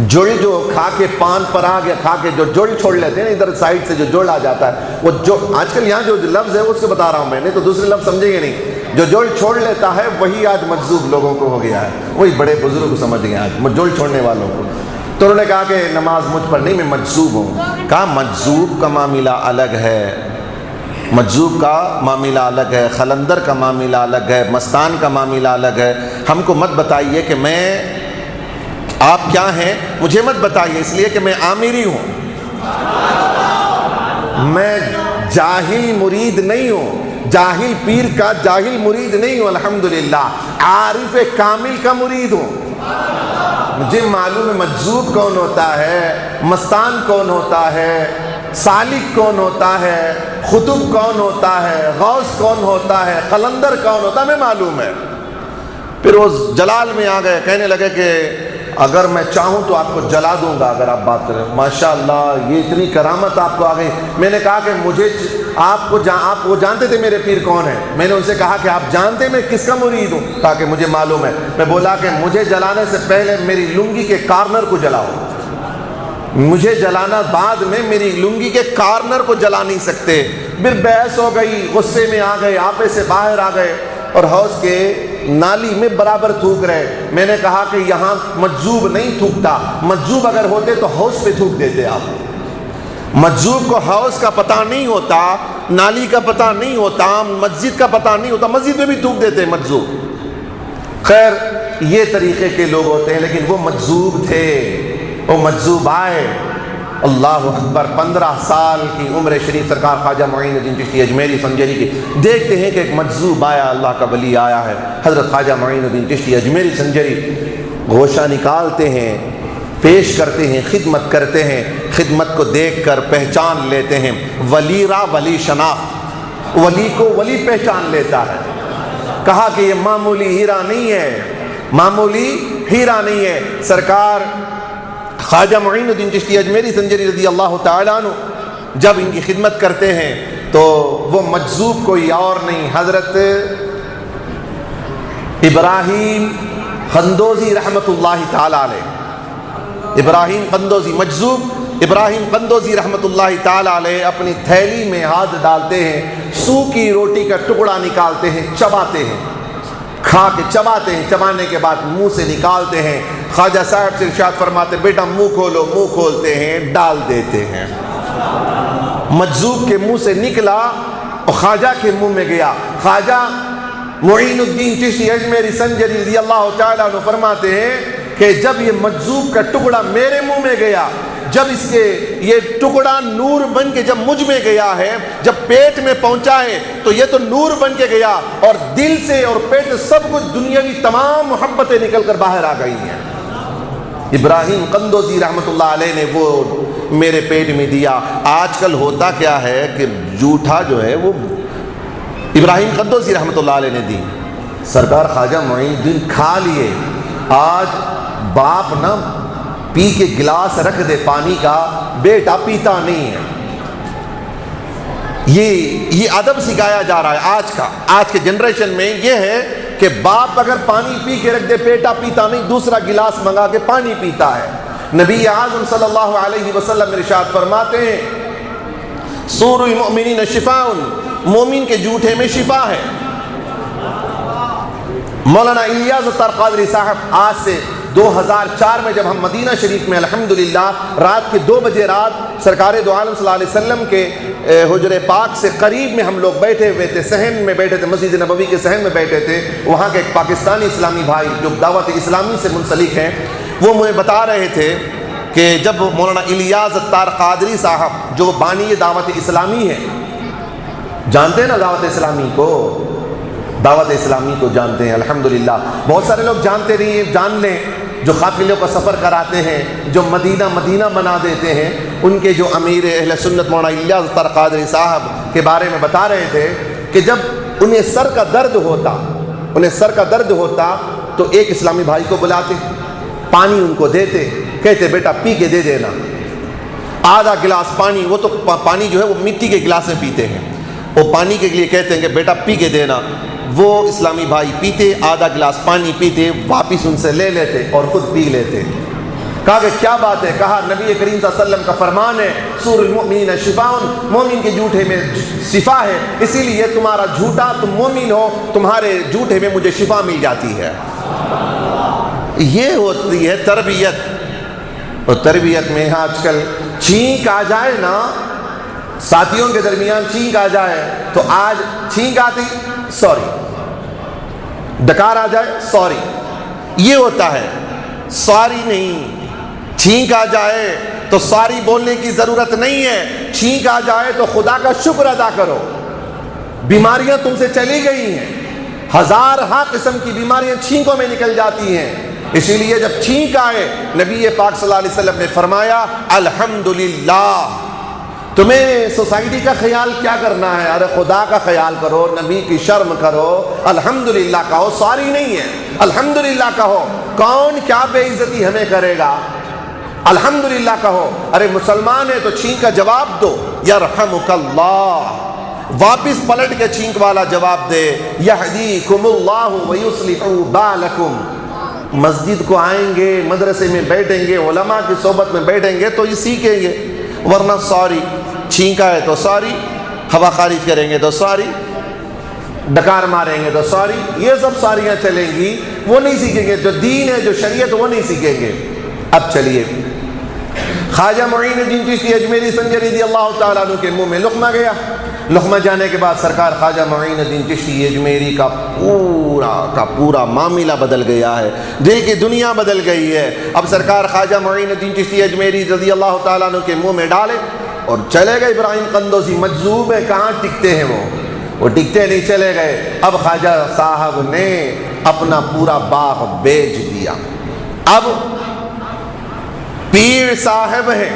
جوڑ جو کھا کے پان پر آ گیا، کھا کے جو جوڑ چھوڑ لیتے ہیں نا، ادھر سائڈ سے جو جوڑ آ جاتا ہے، وہ جو آج کل یہاں جو لفظ ہے اس کو بتا رہا ہوں میں نے، تو دوسرے لفظ سمجھیں گے نہیں۔ جو جوڑ چھوڑ لیتا ہے وہی آج مجذوب لوگوں کو ہو گیا ہے، وہی بڑے بزرگ سمجھ گئے آج جوڑ چھوڑنے والوں کو۔ تو انہوں نے کہا کہ نماز مجھ پر نہیں، میں مجذوب ہوں۔ کہا مجذوب کا معاملہ الگ ہے، مجذوب کا معاملہ الگ ہے، خلندر کا معاملہ الگ ہے، مستان کا معاملہ الگ ہے۔ ہم کو مت بتائیے کہ میں آپ کیا ہیں، مجھے مت بتائیے، اس لیے کہ میں آمری ہوں، میں جاہل مرید نہیں ہوں، جاہل پیر کا جاہل مرید نہیں ہوں، الحمدللہ عارف کامل کا مرید ہوں۔ مجھے معلوم ہے مجذوب کون ہوتا ہے، مستان کون ہوتا ہے، سالک کون ہوتا ہے، خطب کون ہوتا ہے، غوث کون ہوتا ہے، قلندر کون ہوتا ہے، میں معلوم ہے۔ پھر وہ جلال میں آ گئے، کہنے لگے کہ اگر میں چاہوں تو آپ کو جلا دوں گا اگر آپ بات کریں۔ ماشاءاللہ یہ اتنی کرامت آپ کو آ گئی۔ میں نے کہا کہ مجھے آپ وہ جانتے تھے میرے پیر کون ہیں؟ میں نے ان سے کہا کہ آپ جانتے میں کس کا مرید ہوں؟ کہا کہ مجھے معلوم ہے۔ میں بولا کہ مجھے جلانے سے پہلے میری لنگی کے کارنر کو جلاؤ، مجھے جلانا بعد میں، میری لنگی کے کارنر کو جلا نہیں سکتے۔ پھر بحث ہو گئی، غصے میں آ گئے، آپے سے باہر آ گئے اور حوض کے نالی میں برابر تھوک رہے۔ میں نے کہا کہ یہاں مجذوب نہیں تھوکتا، مجذوب اگر ہوتے تو حوض پہ تھوک دیتے آپ۔ مجذوب کو حوض کا پتہ نہیں ہوتا، نالی کا پتہ نہیں ہوتا، مسجد کا پتہ نہیں ہوتا، مسجد میں بھی تھوک دیتے مجذوب۔ خیر یہ طریقے کے لوگ ہوتے ہیں، لیکن وہ مجذوب تھے، وہ مجذوب آئے اللہ اکبر، 15 سال کی عمر شریف سرکار خواجہ معین الدین چشتی اجمیری سنجری کی دیکھتے ہیں کہ ایک مجذوب آیا، اللہ کا ولی آیا ہے، حضرت خواجہ معین الدین چشتی اجمیری سنجری گوشہ نکالتے ہیں، پیش کرتے ہیں، خدمت کرتے ہیں، خدمت کو دیکھ کر پہچان لیتے ہیں، ولی را ولی شناخت، ولی کو ولی پہچان لیتا ہے۔ کہا کہ یہ معمولی ہیرا نہیں ہے، معمولی ہیرا نہیں ہے۔ سرکار خواجہ معین الدین چشتی اجمیری سنجری رضی اللہ تعالیٰ عنہ جب ان کی خدمت کرتے ہیں تو وہ مجذوب کوئی اور نہیں، حضرت ابراہیم قندوزی رحمۃ اللہ تعالیٰ علیہ، ابراہیم قندوزی، مجذوب ابراہیم قندوزی رحمۃ اللہ تعالیٰ علیہ اپنی تھیلی میں ہاتھ ڈالتے ہیں، سوکھی روٹی کا ٹکڑا نکالتے ہیں، چباتے ہیں، کھا کے چباتے ہیں، چبانے کے بعد منہ سے نکالتے ہیں۔ خواجہ صاحب سے ارشاد فرماتے بیٹا منہ کھولو، منہ کھولتے ہیں، ڈال دیتے ہیں۔ مجذوب کے منہ سے نکلا اور خواجہ کے منہ میں گیا۔ خواجہ معین الدین چشتی اجمیری سنجری رضی اللہ تعالیٰ عنہ فرماتے ہیں کہ جب یہ مجذوب کا ٹکڑا میرے منہ میں گیا، جب اس کے یہ ٹکڑا نور بن کے جب مجھ میں گیا ہے، جب پیٹ میں پہنچا ہے تو یہ تو نور بن کے گیا، اور دل سے اور پیٹ سے سب کچھ دنیاوی تمام محبتیں نکل کر باہر آ گئی ہیں۔ ابراہیم قندوزی رحمۃ اللہ علیہ نے وہ میرے پیٹ میں دیا۔ آج کل ہوتا کیا ہے کہ جھوٹا جو ہے وہ ابراہیم قندوزی رحمۃ اللہ علیہ نے دی، سرکار خواجہ معین الدین کھا لیے۔ آج باپ نہ پی کے گلاس رکھ دے پانی کا، بیٹا پیتا نہیں ہے۔ یہ ادب سکھایا جا رہا ہے آج کے جنریشن میں۔ یہ ہے کہ باپ اگر پانی پی کے رکھ دے، بیٹا پیتا نہیں، دوسرا گلاس منگا کے پانی پیتا ہے۔ نبی اعظم صلی اللہ علیہ وسلم ارشاد فرماتے ہیں سور المؤمنین شفاء، مومن کے جھوٹے میں شفا ہے۔ مولانا الیاس اتار قادری صاحب آج سے 2004 میں جب ہم مدینہ شریف میں الحمدللہ رات کے 2 بجے رات سرکار دو عالم صلی اللہ علیہ وسلم کے حجر پاک سے قریب میں ہم لوگ بیٹھے ہوئے تھے، صحن میں بیٹھے تھے، مسجد نبوی کے صحن میں بیٹھے تھے، وہاں کے ایک پاکستانی اسلامی بھائی جو دعوت اسلامی سے منسلک ہیں، وہ مجھے بتا رہے تھے کہ جب مولانا الیاس اتار قادری صاحب جو بانی دعوت اسلامی ہے، جانتے ہیں نا دعوت اسلامی کو، دعوت اسلامی کو جانتے ہیں الحمدللہ، بہت سارے لوگ جانتے نہیں ہیں، جان لیں، جو قافلوں کا سفر کراتے ہیں، جو مدینہ بنا دیتے ہیں، ان کے جو امیر اہل سنت مولانا الیاس اتار قادری صاحب کے بارے میں بتا رہے تھے کہ جب انہیں سر کا درد ہوتا تو ایک اسلامی بھائی کو بلاتے، پانی ان کو دیتے، کہتے بیٹا پی کے دے دینا، آدھا گلاس پانی، وہ تو پانی جو ہے وہ مٹی کے گلاس میں پیتے ہیں، وہ پانی کے لیے کہتے ہیں کہ بیٹا پی کے دینا، وہ اسلامی بھائی پیتے، آدھا گلاس پانی پیتے، واپس ان سے لے لیتے اور خود پی لیتے۔ کہا کہ کیا بات ہے؟ کہا نبی کریم صلی اللہ علیہ وسلم کا فرمان ہے سور المؤمنین شفاء، مومن کے جھوٹے میں شفا ہے، اسی لیے تمہارا جھوٹا، تم مومن ہو، تمہارے جھوٹے میں مجھے شفا مل جاتی ہے۔ یہ ہوتی ہے تربیت، اور تربیت میں آج کل چھینک آ جائے نا، ساتھیوں کے درمیان چھینک آ جائے تو آج چھینک آتی سوری، ڈکار آ جائے سوری، یہ ہوتا ہے، سوری نہیں۔ چھینک آ جائے تو سوری بولنے کی ضرورت نہیں ہے، چھینک آ جائے تو خدا کا شکر ادا کرو۔ بیماریاں تم سے چلی گئی ہیں، ہزارہا قسم کی بیماریاں چھینکوں میں نکل جاتی ہیں، اسی لیے جب چھینک آئے نبی پاک صلی اللہ علیہ وسلم نے فرمایا الحمدللہ۔ تمہیں سوسائٹی کا خیال کیا کرنا ہے؟ ارے خدا کا خیال کرو، نبی کی شرم کرو، الحمدللہ کہو، سوری نہیں ہے، الحمدللہ کہو، کون کیا بے عزتی ہمیں کرے گا، الحمدللہ کہو۔ ارے مسلمان ہے تو چھینک کا جواب دو، یرحمک اللہ، واپس پلٹ کے چھینک والا جواب دے، یہدیکم اللہ ویصلح بالکم۔ مسجد کو آئیں گے، مدرسے میں بیٹھیں گے، علماء کی صحبت میں بیٹھیں گے تو یہ سیکھیں گے، ورنہ سوری، چھینکا ہے تو سوری، ہوا خارج کریں گے تو سوری، ڈکار ماریں گے تو سوری، یہ سب ساریاں چلیں گی، وہ نہیں سیکھیں گے، جو دین ہے جو شریعت وہ نہیں سیکھیں گے۔ اب چلیے خواجہ معین الدین چشتی اجمیری سنجری رضی اللہ تعالیٰ عنہ کے منہ میں لقمہ گیا، لقمہ جانے کے بعد سرکار خواجہ معین الدین چشتی اجمیری کا پورا معاملہ بدل گیا ہے، دل کی دنیا بدل گئی ہے۔ اب سرکار خواجہ معین الدین چشتی اجمیری رضی اللہ تعالیٰ عنہ کے منہ میں ڈالے اور چلے گئے ابراہیم قندوزی، مجذوب ہے، کہاں ٹکتے ہیں وہ ٹکتے نہیں، چلے گئے۔ اب خواجہ صاحب نے اپنا پورا باغ بیچ دیا۔ اب پیر صاحب ہیں،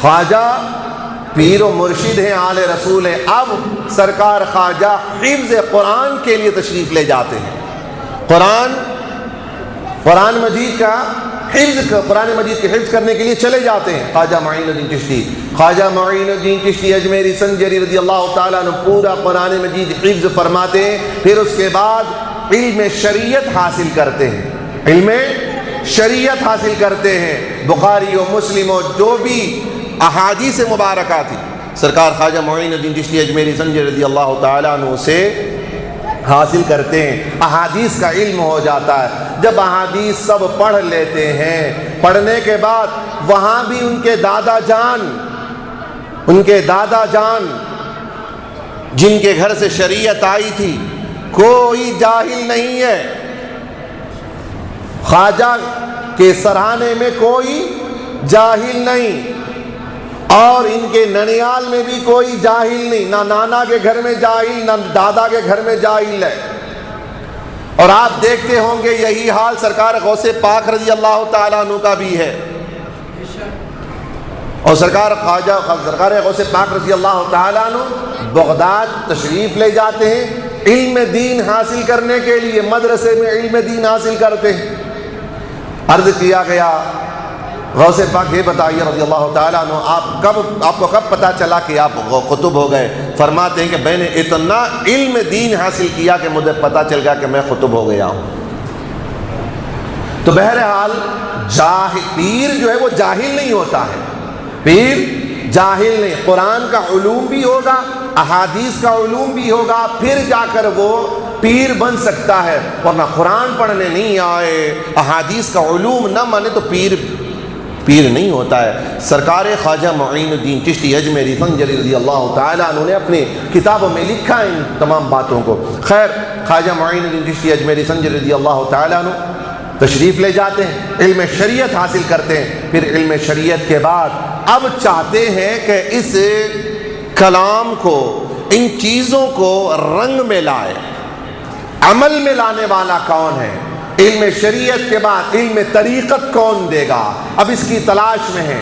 خواجہ پیر و مرشد ہیں، آل رسول ہیں۔ اب سرکار خواجہ حفظ قرآن کے لیے تشریف لے جاتے ہیں، قرآن مجید کے حفظ کرنے کے لیے چلے جاتے ہیں خواجہ معین الدین چشتی۔ خواجہ معین الدین چشتی اجمیری سنجری رضی اللہ تعالیٰ عنہ پورا قرآن مجید حفظ فرماتے ہیں، پھر اس کے بعد علم شریعت حاصل کرتے ہیں، علم شریعت حاصل کرتے ہیں۔ بخاری و مسلم و جو بھی احادیث مبارکہ تھی سرکار خواجہ معین الدین چشتی اجمیری سنجری رضی اللہ تعالیٰ عنہ سے حاصل کرتے ہیں، احادیث کا علم ہو جاتا ہے۔ جب احادیث سب پڑھ لیتے ہیں، پڑھنے کے بعد وہاں بھی ان کے دادا جان جن کے گھر سے شریعت آئی تھی، کوئی جاہل نہیں ہے، خواجہ کے سرہانے میں کوئی جاہل نہیں، اور ان کے ننیال میں بھی کوئی جاہل نہیں، نہ نانا کے گھر میں جاہل، نہ دادا کے گھر میں جاہل ہے۔ اور آپ دیکھتے ہوں گے یہی حال سرکار غوث پاک رضی اللہ تعالیٰ عنہ کا بھی ہے، اور سرکار غوث پاک رضی اللہ تعالیٰ عنہ بغداد تشریف لے جاتے ہیں علم دین حاصل کرنے کے لیے، مدرسے میں علم دین حاصل کرتے ہیں۔ عرض کیا گیا غوث پاک یہ بتائیے رضی اللہ تعالیٰ عنہ آپ کو کب پتہ چلا کہ آپ قطب ہو گئے؟ فرماتے ہیں کہ میں نے اتنا علم دین حاصل کیا کہ مجھے پتہ چل گیا کہ میں قطب ہو گیا ہوں۔ تو بہرحال پیر جو ہے وہ جاہل نہیں ہوتا ہے، پیر جاہل نہیں، قرآن کا علوم بھی ہوگا، احادیث کا علوم بھی ہوگا، پھر جا کر وہ پیر بن سکتا ہے، ورنہ قرآن پڑھنے نہیں آئے، احادیث کا علوم نہ مانے تو پیر نہیں ہوتا ہے۔ سرکار خواجہ معین الدین چشتی اجمیری سنجری رضی اللہ تعالیٰ عنہ نے اپنی کتابوں میں لکھا ان تمام باتوں کو۔ خیر، خواجہ معین الدین چشتی اجمیری سنجری رضی اللہ تعالیٰ عنہ تشریف لے جاتے ہیں، علم شریعت حاصل کرتے ہیں، پھر علم شریعت کے بعد اب چاہتے ہیں کہ اس کلام کو، ان چیزوں کو رنگ میں لائے، عمل میں لانے والا کون ہے؟ علم شریعت کے بعد علم طریقت کون دے گا؟ اب اس کی تلاش میں ہے۔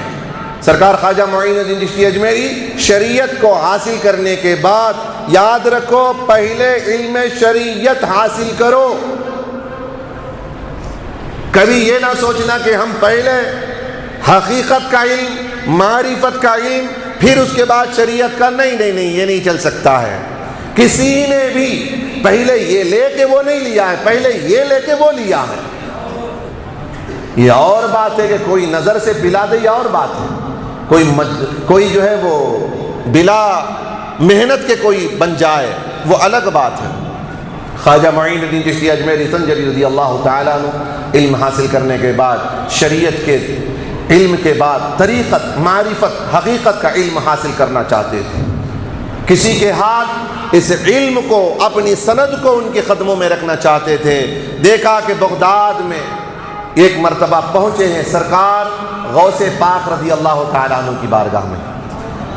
سرکار خواجہ معین الدین چشتی اجمیری شریعت کو حاصل کرنے کے بعد یاد رکھو پہلے علم شریعت حاصل کرو، کبھی یہ نہ سوچنا کہ ہم پہلے حقیقت کا علم، معرفت کا علم، پھر اس کے بعد شریعت کا، نہیں، یہ نہیں چل سکتا ہے۔ کسی نے بھی پہلے یہ لے کے وہ نہیں لیا ہے، پہلے یہ لے کے وہ لیا ہے۔ یہ اور بات ہے کہ کوئی نظر سے پلا دے، یہ اور بات ہے، کوئی جو ہے وہ بلا محنت کے کوئی بن جائے، وہ الگ بات ہے۔ خواجہ معین الدین چشتی اجمیری سنجری رضی اللہ تعالیٰ عنہ علم حاصل کرنے کے بعد، شریعت کے علم کے بعد طریقت، معرفت، حقیقت کا علم حاصل کرنا چاہتے تھے۔ کسی کے ہاتھ اس علم کو، اپنی سند کو ان کے قدموں میں رکھنا چاہتے تھے۔ دیکھا کہ بغداد میں ایک مرتبہ پہنچے ہیں سرکار غوث پاک رضی اللہ تعالیٰ عنہ کی بارگاہ میں۔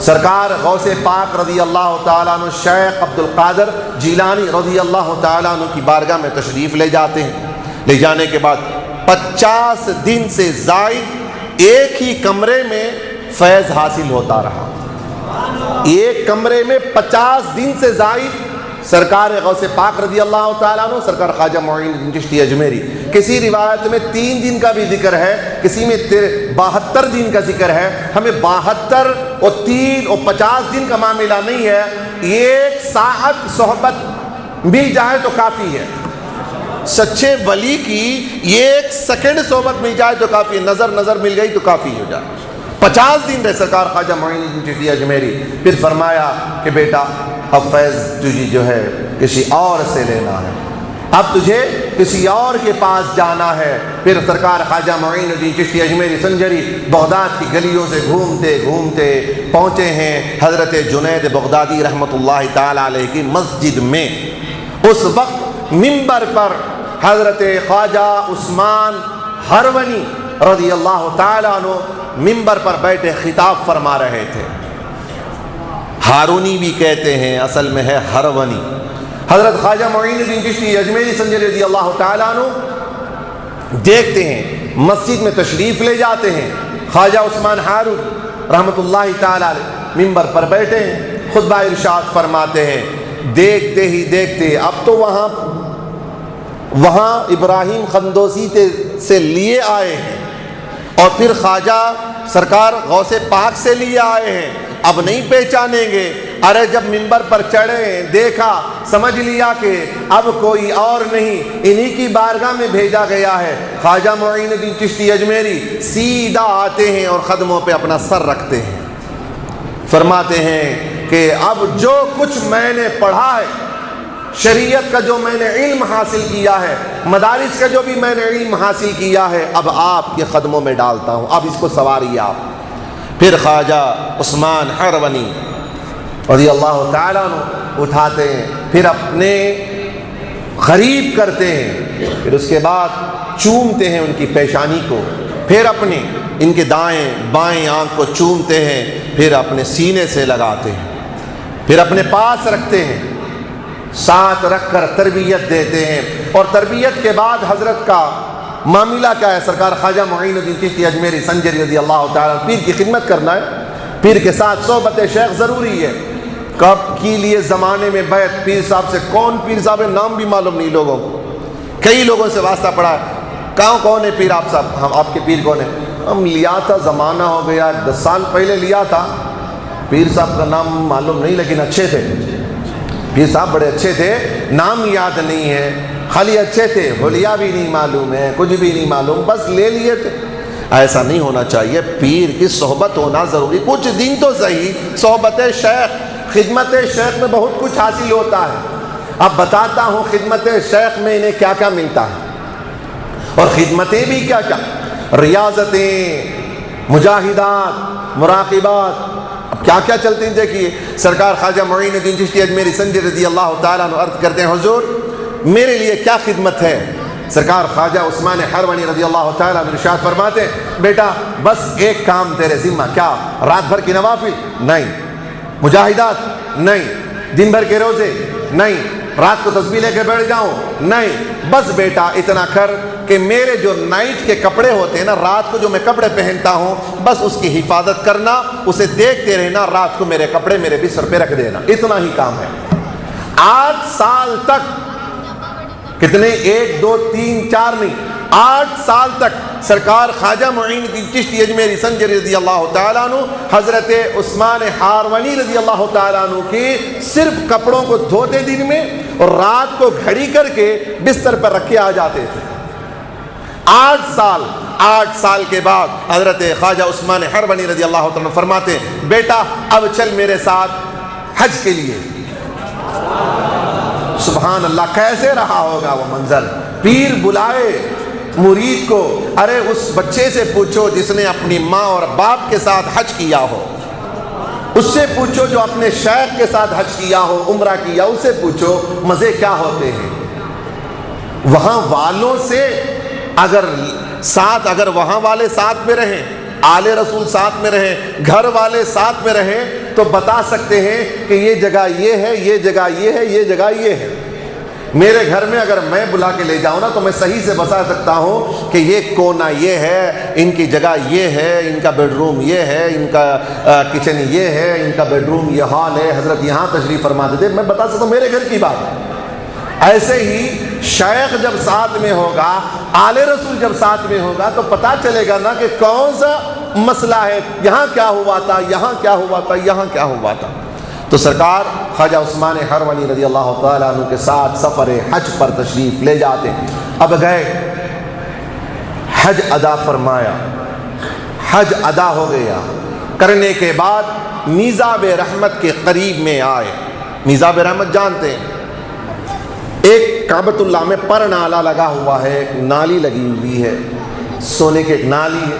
سرکار غوث پاک رضی اللہ تعالیٰ عنہ شیخ عبد القادر جیلانی رضی اللہ تعالیٰ عنہ کی بارگاہ میں تشریف لے جاتے ہیں۔ لے جانے کے بعد 50 دن سے زائد ایک ہی کمرے میں فیض حاصل ہوتا رہا، ایک کمرے میں 50 دن سے زائد سرکار غوث پاک رضی اللہ تعالیٰ عنہ، سرکار خواجہ معین الدین چشتی اجمیری۔ کسی روایت میں 3 دن کا بھی ذکر ہے، کسی میں 72 دن کا ذکر ہے۔ ہمیں 72 اور 3 اور 50 دن کا معاملہ نہیں ہے، 1 ساعت صحبت مل جائے تو کافی ہے۔ سچے ولی کی 1 سیکنڈ صحبت مل جائے تو کافی ہے، نظر مل گئی تو کافی ہو جائے۔ 50 دن رہے سرکار خواجہ معین الدین چشتی اجمیری، پھر فرمایا کہ بیٹا اب فیض تجھے جو ہے کسی اور سے لینا ہے۔ اب تجھے کسی اور کے پاس جانا ہے۔ پھر سرکار خواجہ معین الدین چشتی اجمیری سنجری بغداد کی گلیوں سے گھومتے گھومتے پہنچے ہیں حضرت جنید بغدادی رحمۃ اللہ تعالی علیہ کی مسجد میں۔ اس وقت منبر پر حضرت خواجہ عثمان ہرونی رضی اللہ تعالی عنہ منبر پر بیٹھے خطاب فرما رہے تھے۔ ہارونی بھی کہتے ہیں، اصل میں ہے ہرونی۔ حضرت خواجہ معین الدین چشتی اجمیری سنجری رضی اللہ تعالیٰ عنہ دیکھتے ہیں، مسجد میں تشریف لے جاتے ہیں۔ خواجہ عثمان ہارون رحمۃ اللہ تعالیٰ علیہ منبر پر بیٹھے ہیں، خطبہ ارشاد فرماتے ہیں۔ دیکھتے ہی دیکھتے اب تو وہاں ابراہیم خندوسی سے لیے آئے ہیں، اور پھر خواجہ سرکار غوث پاک سے لیے آئے ہیں، اب نہیں پہچانیں گے۔ ارے جب منبر پر چڑھے دیکھا، سمجھ لیا کہ اب کوئی اور نہیں، انہی کی بارگاہ میں بھیجا گیا ہے۔ خواجہ معین الدین چشتی اجمیری سیدھا آتے ہیں اور قدموں پہ اپنا سر رکھتے ہیں، فرماتے ہیں کہ اب جو کچھ میں نے پڑھا ہے، شریعت کا جو میں نے علم حاصل کیا ہے، مدارس کا جو بھی میں نے علم حاصل کیا ہے، اب آپ کے قدموں میں ڈالتا ہوں، اب اس کو سواریے آپ۔ پھر خواجہ عثمان ہرونی رضی اللہ تعالیٰ عنہ اٹھاتے ہیں، پھر اپنے قریب کرتے ہیں، پھر اس کے بعد چومتے ہیں ان کی پیشانی کو، پھر اپنے ان کے دائیں بائیں آنکھ کو چومتے ہیں، پھر اپنے سینے سے لگاتے ہیں، پھر اپنے پاس رکھتے ہیں، ساتھ رکھ کر تربیت دیتے ہیں۔ اور تربیت کے بعد حضرت کا معاملہ کیا ہے؟ سرکار خواجہ معین الدین چشتی اجمیری سنجری رضی اللہ تعالیٰ پیر کی خدمت کرنا ہے، پیر کے ساتھ صحبت شیخ ضروری ہے۔ کب کے لیے زمانے میں بیعت پیر صاحب سے، کون پیر صاحب ہے نام بھی معلوم نہیں لوگوں کو، کئی لوگوں سے واسطہ پڑا ہے، کون ہے پیر آپ صاحب، ہم آپ کے پیر کون ہیں؟ ہم لیا تھا، زمانہ ہو گیا 10 سال پہلے لیا تھا، پیر صاحب کا نام معلوم نہیں، لیکن اچھے تھے، پیر صاحب بڑے اچھے تھے، نام یاد نہیں ہے، خالی اچھے تھے، حلیہ بھی نہیں معلوم ہے، کچھ بھی نہیں معلوم، بس لے لیے تھے۔ ایسا نہیں ہونا چاہیے، پیر کی صحبت ہونا ضروری، کچھ دن تو صحیح، صحبت شیخ، خدمت شیخ میں بہت کچھ حاصل ہوتا ہے۔ اب بتاتا ہوں خدمت شیخ میں انہیں کیا کیا ملتا ہے، اور خدمتیں بھی کیا کیا، ریاضتیں، مجاہدات، مراقبات، اب کیا کیا چلتے ہیں۔ دیکھیے سرکار خواجہ معین الدین چشتی اجمیری سنجری رضی اللہ تعالیٰ عنہ عرض کرتے ہیں، حضور میرے لیے کیا خدمت ہے؟ سرکار خواجہ عثمان ہرونی رضی اللہ تعالیٰ عنہ ارشاد فرماتے ہیں، بیٹا بس ایک کام تیرے ذمہ، کیا؟ رات بھر کی نوافل نہیں، مجاہدات نہیں، دن بھر کے روزے نہیں، رات کو تسبیح لے کے بیٹھ جاؤں نہیں، بس بیٹا اتنا کر کہ میرے جو نائٹ کے کپڑے ہوتے ہیں نا، رات کو جو میں کپڑے پہنتا ہوں، بس اس کی حفاظت کرنا، اسے دیکھتے رہنا، رات کو میرے کپڑے میرے بستر پہ رکھ دینا، اتنا ہی کام ہے۔ 8 سال تک، کتنے؟ 1 2 3 4 نہیں، 8 سال تک سرکار خواجہ معین الدین چشتی اجمیری سنجری رضی اللہ تعالیٰ عنہ حضرت عثمان ہارونی رضی اللہ تعالیٰ عنہ کے صرف کپڑوں کو دھوتے دن میں، اور رات کو گھڑی کر کے بستر پر رکھ کے آ جاتے تھے۔ 8 سال کے بعد حضرت خواجہ عثمان ہرونی رضی اللہ تعالیٰ عنہ فرماتے ہیں، بیٹا اب چل میرے ساتھ حج کے لیے۔ سبحان اللہ، کیسے رہا ہوگا وہ منظر، پیر بلائے مرید کو، ارے اس بچے سے پوچھو جس نے اپنی ماں اور باپ کے ساتھ حج کیا ہو، اس سے پوچھو جو اپنے شیخ کے ساتھ حج کیا ہو، عمرہ کیا، اس سے پوچھو مزے کیا ہوتے ہیں۔ وہاں والوں سے اگر وہاں والے ساتھ میں رہیں، آل رسول ساتھ میں رہیں، گھر والے ساتھ میں رہیں، تو بتا سکتے ہیں کہ یہ جگہ یہ ہے، یہ جگہ یہ ہے، یہ جگہ یہ ہے۔ میرے گھر میں اگر میں بلا کے لے جاؤں نا تو میں صحیح سے بتا سکتا ہوں کہ یہ کونا یہ ہے، ان کی جگہ یہ ہے، ان کا بیڈ روم یہ ہے، ان کا کچن یہ ہے، ان کا بیڈ روم یہ ہال ہے، حضرت یہاں تشریف فرما دیتے، میں بتا سکتا ہوں میرے گھر کی بات۔ ایسے ہی شیخ جب ساتھ میں ہوگا، آل رسول جب ساتھ میں ہوگا، تو پتہ چلے گا نا کہ کون سا مسئلہ ہے، یہاں کیا ہوا تھا، یہاں کیا ہوا تھا، یہاں کیا ہوا تھا۔ تو سرکار خواجہ عثمان ہرونی رضی اللہ تعالیٰ عنہ کے ساتھ سفر حج پر تشریف لے جاتے ہیں۔ اب گئے، حج ادا فرمایا، حج ادا ہو گیا، کرنے کے بعد میزاب رحمت کے قریب میں آئے۔ میزاب رحمت جانتے ہیں، ایک کعبۃ اللہ میں پر نالا لگا ہوا ہے، ایک نالی لگی ہوئی ہے، سونے کی ایک نالی ہے،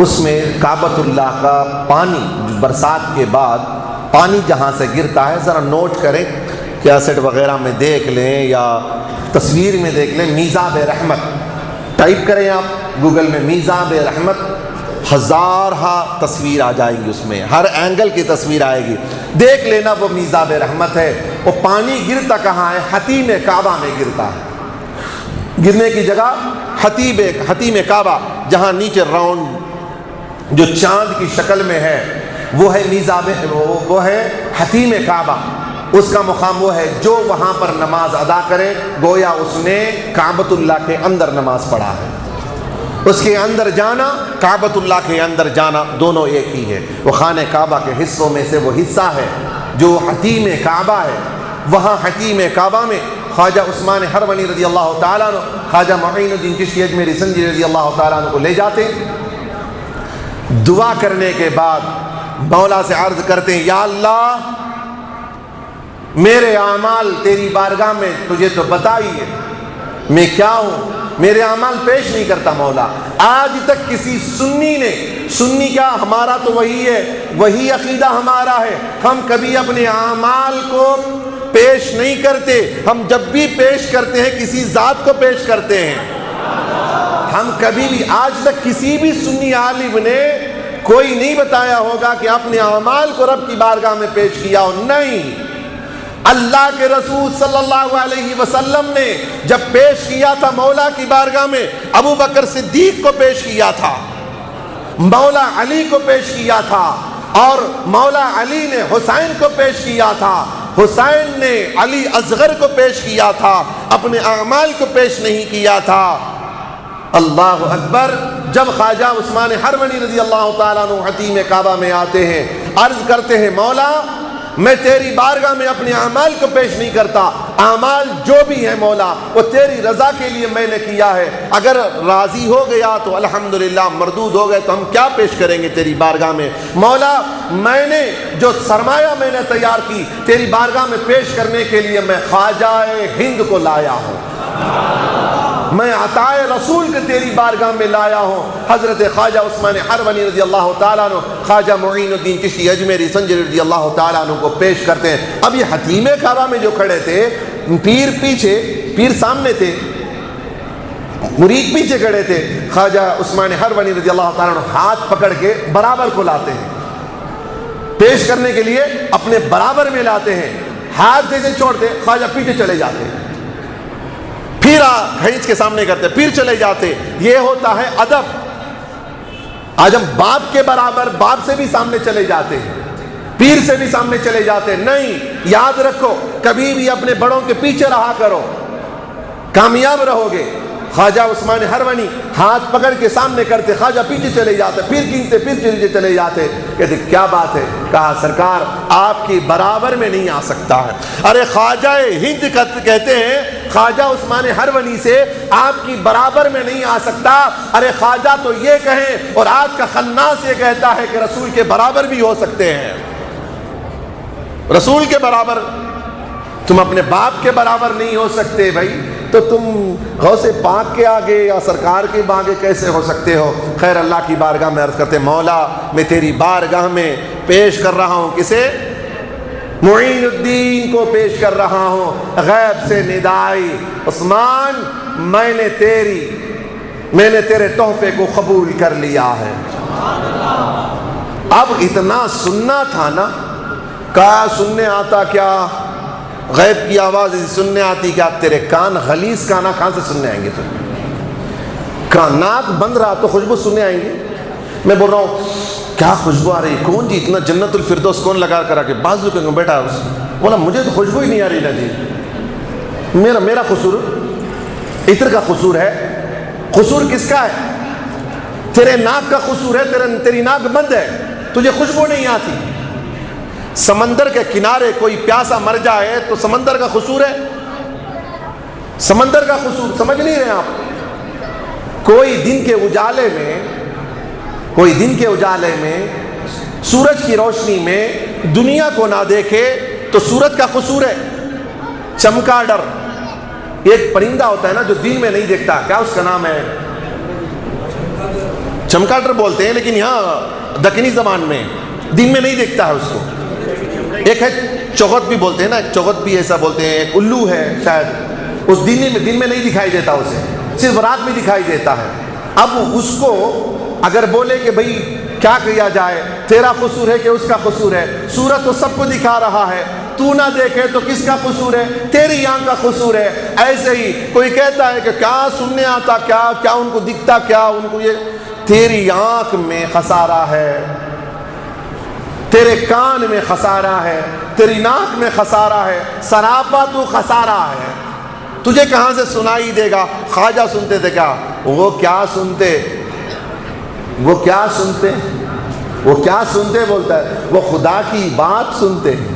اس میں کعبۃ اللہ کا پانی برسات کے بعد پانی جہاں سے گرتا ہے، ذرا نوٹ کریں، کیسٹ وغیرہ میں دیکھ لیں یا تصویر میں دیکھ لیں، میزاب رحمت ٹائپ کریں آپ گوگل میں، میزاب رحمت، ہزارہ تصویر آ جائیں گی، اس میں ہر اینگل کی تصویر آئے گی، دیکھ لینا وہ میزاب رحمت ہے۔ وہ پانی گرتا کہاں ہے؟ حتیم کعبہ میں گرتا ہے، گرنے کی جگہ حتیم کعبہ، جہاں نیچے راؤنڈ جو چاند کی شکل میں ہے وہ ہے میزاب، وہ ہے حتیم کعبہ، اس کا مقام وہ ہے جو وہاں پر نماز ادا کرے گویا اس نے کعبۃ اللہ کے اندر نماز پڑھا ہے۔ اس کے اندر جانا، کعبۃ اللہ کے اندر جانا، دونوں ایک ہی ہے۔ وہ خانہ کعبہ کے حصوں میں سے وہ حصہ ہے جو حتیم کعبہ ہے۔ وہاں حتیم کعبہ میں خواجہ عثمان ہرونی رضی اللہ تعالیٰ عنہ، خواجہ معین الدین چشتی اجمیری سنجی رضی اللہ تعالیٰ عنہ کو لے جاتے ہیں، دعا کرنے کے بعد مولا سے عرض کرتے ہیں، یا اللہ میرے اعمال تیری بارگاہ میں تجھے تو پتہ ہی ہے میں کیا ہوں، میرے اعمال پیش نہیں کرتا مولا۔ آج تک کسی سنی کیا، ہمارا تو وہی ہے، وہی عقیدہ ہمارا ہے، ہم کبھی اپنے اعمال کو پیش نہیں کرتے، ہم جب بھی پیش کرتے ہیں کسی ذات کو پیش کرتے ہیں۔ ہم کبھی بھی آج تک کسی بھی سنی عالم نے کوئی نہیں بتایا ہوگا کہ اپنے اعمال کو رب کی بارگاہ میں پیش کیا ہو، نہیں۔ اللہ کے رسول صلی اللہ علیہ وسلم نے جب پیش کیا تھا مولا کی بارگاہ میں، ابو بکر صدیق کو پیش کیا تھا، مولا علی کو پیش کیا تھا، اور مولا علی نے حسین کو پیش کیا تھا، حسین نے علی اصغر کو پیش کیا تھا، اپنے اعمال کو پیش نہیں کیا تھا۔ اللہ اکبر۔ جب خواجہ عثمان ہرونی رضی اللہ تعالیٰ عنہ حتیم کعبہ میں آتے ہیں، عرض کرتے ہیں، مولا میں تیری بارگاہ میں اپنے اعمال کو پیش نہیں کرتا، اعمال جو بھی ہیں مولا وہ تیری رضا کے لیے میں نے کیا ہے، اگر راضی ہو گیا تو الحمدللہ، مردود ہو گئے تو ہم کیا پیش کریں گے تیری بارگاہ میں۔ مولا میں نے جو سرمایہ میں نے تیار کی تیری بارگاہ میں پیش کرنے کے لیے میں خواجہ ہند کو لایا ہوں، میں عطائے رسول کے تیری بارگاہ میں لایا ہوں۔ حضرت خواجہ عثمان ہرونی رضی اللہ تعالیٰ عنہ خواجہ معین الدین چشتی اجمیری سنجری رضی اللہ تعالیٰ عنہ کو پیش کرتے ہیں۔ اب یہ حتیم کعبہ میں جو کھڑے تھے، پیر پیچھے، پیر سامنے تھے، مرید پیچھے کھڑے تھے، خواجہ عثمان ہرونی رضی اللہ تعالیٰ عنہ ہاتھ پکڑ کے برابر کو لاتے ہیں، پیش کرنے کے لیے اپنے برابر میں لاتے ہیں، ہاتھ جیسے چھوڑتے خواجہ پیچھے چلے جاتے ہیں، پھر کھینچ کے سامنے کرتے، پھر چلے جاتے۔ یہ ہوتا ہے ادب۔ آج ہم باپ کے برابر، باپ سے بھی سامنے چلے جاتے ہیں، پیر سے بھی سامنے چلے جاتے ہیں۔ نہیں، یاد رکھو کبھی بھی اپنے بڑوں کے پیچھے رہا کرو، کامیاب رہو گے۔ خواجہ عثمان ہرونی ہاتھ پکڑ کے سامنے کرتے، خواجہ پیچھے چلے جاتے، پھر کھینچتے، پھر پیچھے چلے جاتے۔ کہتے کیا بات ہے؟ کہا سرکار آپ کی برابر میں نہیں آ سکتا ہے۔ ارے خواجہ ہند کہتے ہیں خواجہ عثمان ہرونی سے آپ کی برابر میں نہیں آ سکتا۔ ارے خواجہ تو یہ کہیں، اور آج کا خناس یہ کہتا ہے کہ رسول کے برابر بھی ہو سکتے ہیں۔ رسول کے برابر، تم اپنے باپ کے برابر نہیں ہو سکتے بھائی، تو تم غوث پاک کے آگے یا سرکار کے آگے کیسے ہو سکتے ہو؟ خیر، اللہ کی بارگاہ میں عرض کرتے، مولا میں تیری بارگاہ میں پیش کر رہا ہوں، کسے؟ معین الدین کو پیش کر رہا ہوں۔ غیب سے ندائی، عثمان میں نے تیرے تحفے کو قبول کر لیا ہے۔ اب اتنا سننا تھا نا، کہا سننے آتا کیا؟ غیب کی آواز سننے آتی کیا؟ تیرے کان غلیظ کانا کہاں سے سننے آئیں گے؟ تم ناک بند رہا تو خوشبو سننے آئیں گے؟ میں بول رہا ہوں کیا خوشبو آ رہی ہے؟ کون جی اتنا جنت الفردوس کون لگا کر کے بازو کہ بیٹا بولا مجھے تو خوشبو ہی نہیں آ رہی نا جی، میرا قصور، عطر کا قصور ہے۔ قصور کس کا ہے؟ تیرے ناک کا قصور ہے، تیری ناک بند ہے، تجھے خوشبو نہیں آتی۔ سمندر کے کنارے کوئی پیاسا مر جائے تو سمندر کا قصور ہے، سمندر کا قصور سمجھ نہیں رہے آپ؟ کوئی دن کے اجالے میں سورج کی روشنی میں دنیا کو نہ دیکھے تو سورج کا قصور ہے، چمکاڈر ایک پرندہ ہوتا ہے نا جو دن میں نہیں دیکھتا, کیا اس کا نام ہے؟ چمکاڈر بولتے ہیں, لیکن یہاں دکنی زبان میں دن میں نہیں دیکھتا ہے اس کو. ایک ہے چوغت بھی بولتے ہیں نا, ایک چوغت بھی ایسا بولتے ہیں, ایک الو ہے شاید, اس دن میں نہیں دکھائی دیتا, اسے صرف رات میں دکھائی دیتا ہے. اب اس کو اگر بولے کہ بھئی کیا کیا جائے, تیرا قصور ہے کہ اس کا قصور ہے؟ سورج تو سب کو دکھا رہا ہے, تو نہ دیکھے تو کس کا قصور ہے؟ تیری آنکھ کا قصور ہے. ایسے ہی کوئی کہتا ہے کہ کیا سننے آتا, کیا ان کو دکھتا, کیا ان کو یہ, تیری آنکھ میں خسارہ ہے, تیرے کان میں خسارہ ہے, تیری ناک میں خسارہ ہے, سراپا تو خسارہ ہے. تجھے کہاں سے سنائی دے گا؟ خواجہ سنتے تھے کیا؟ وہ کیا سنتے بولتا ہے, وہ خدا کی بات سنتے ہیں.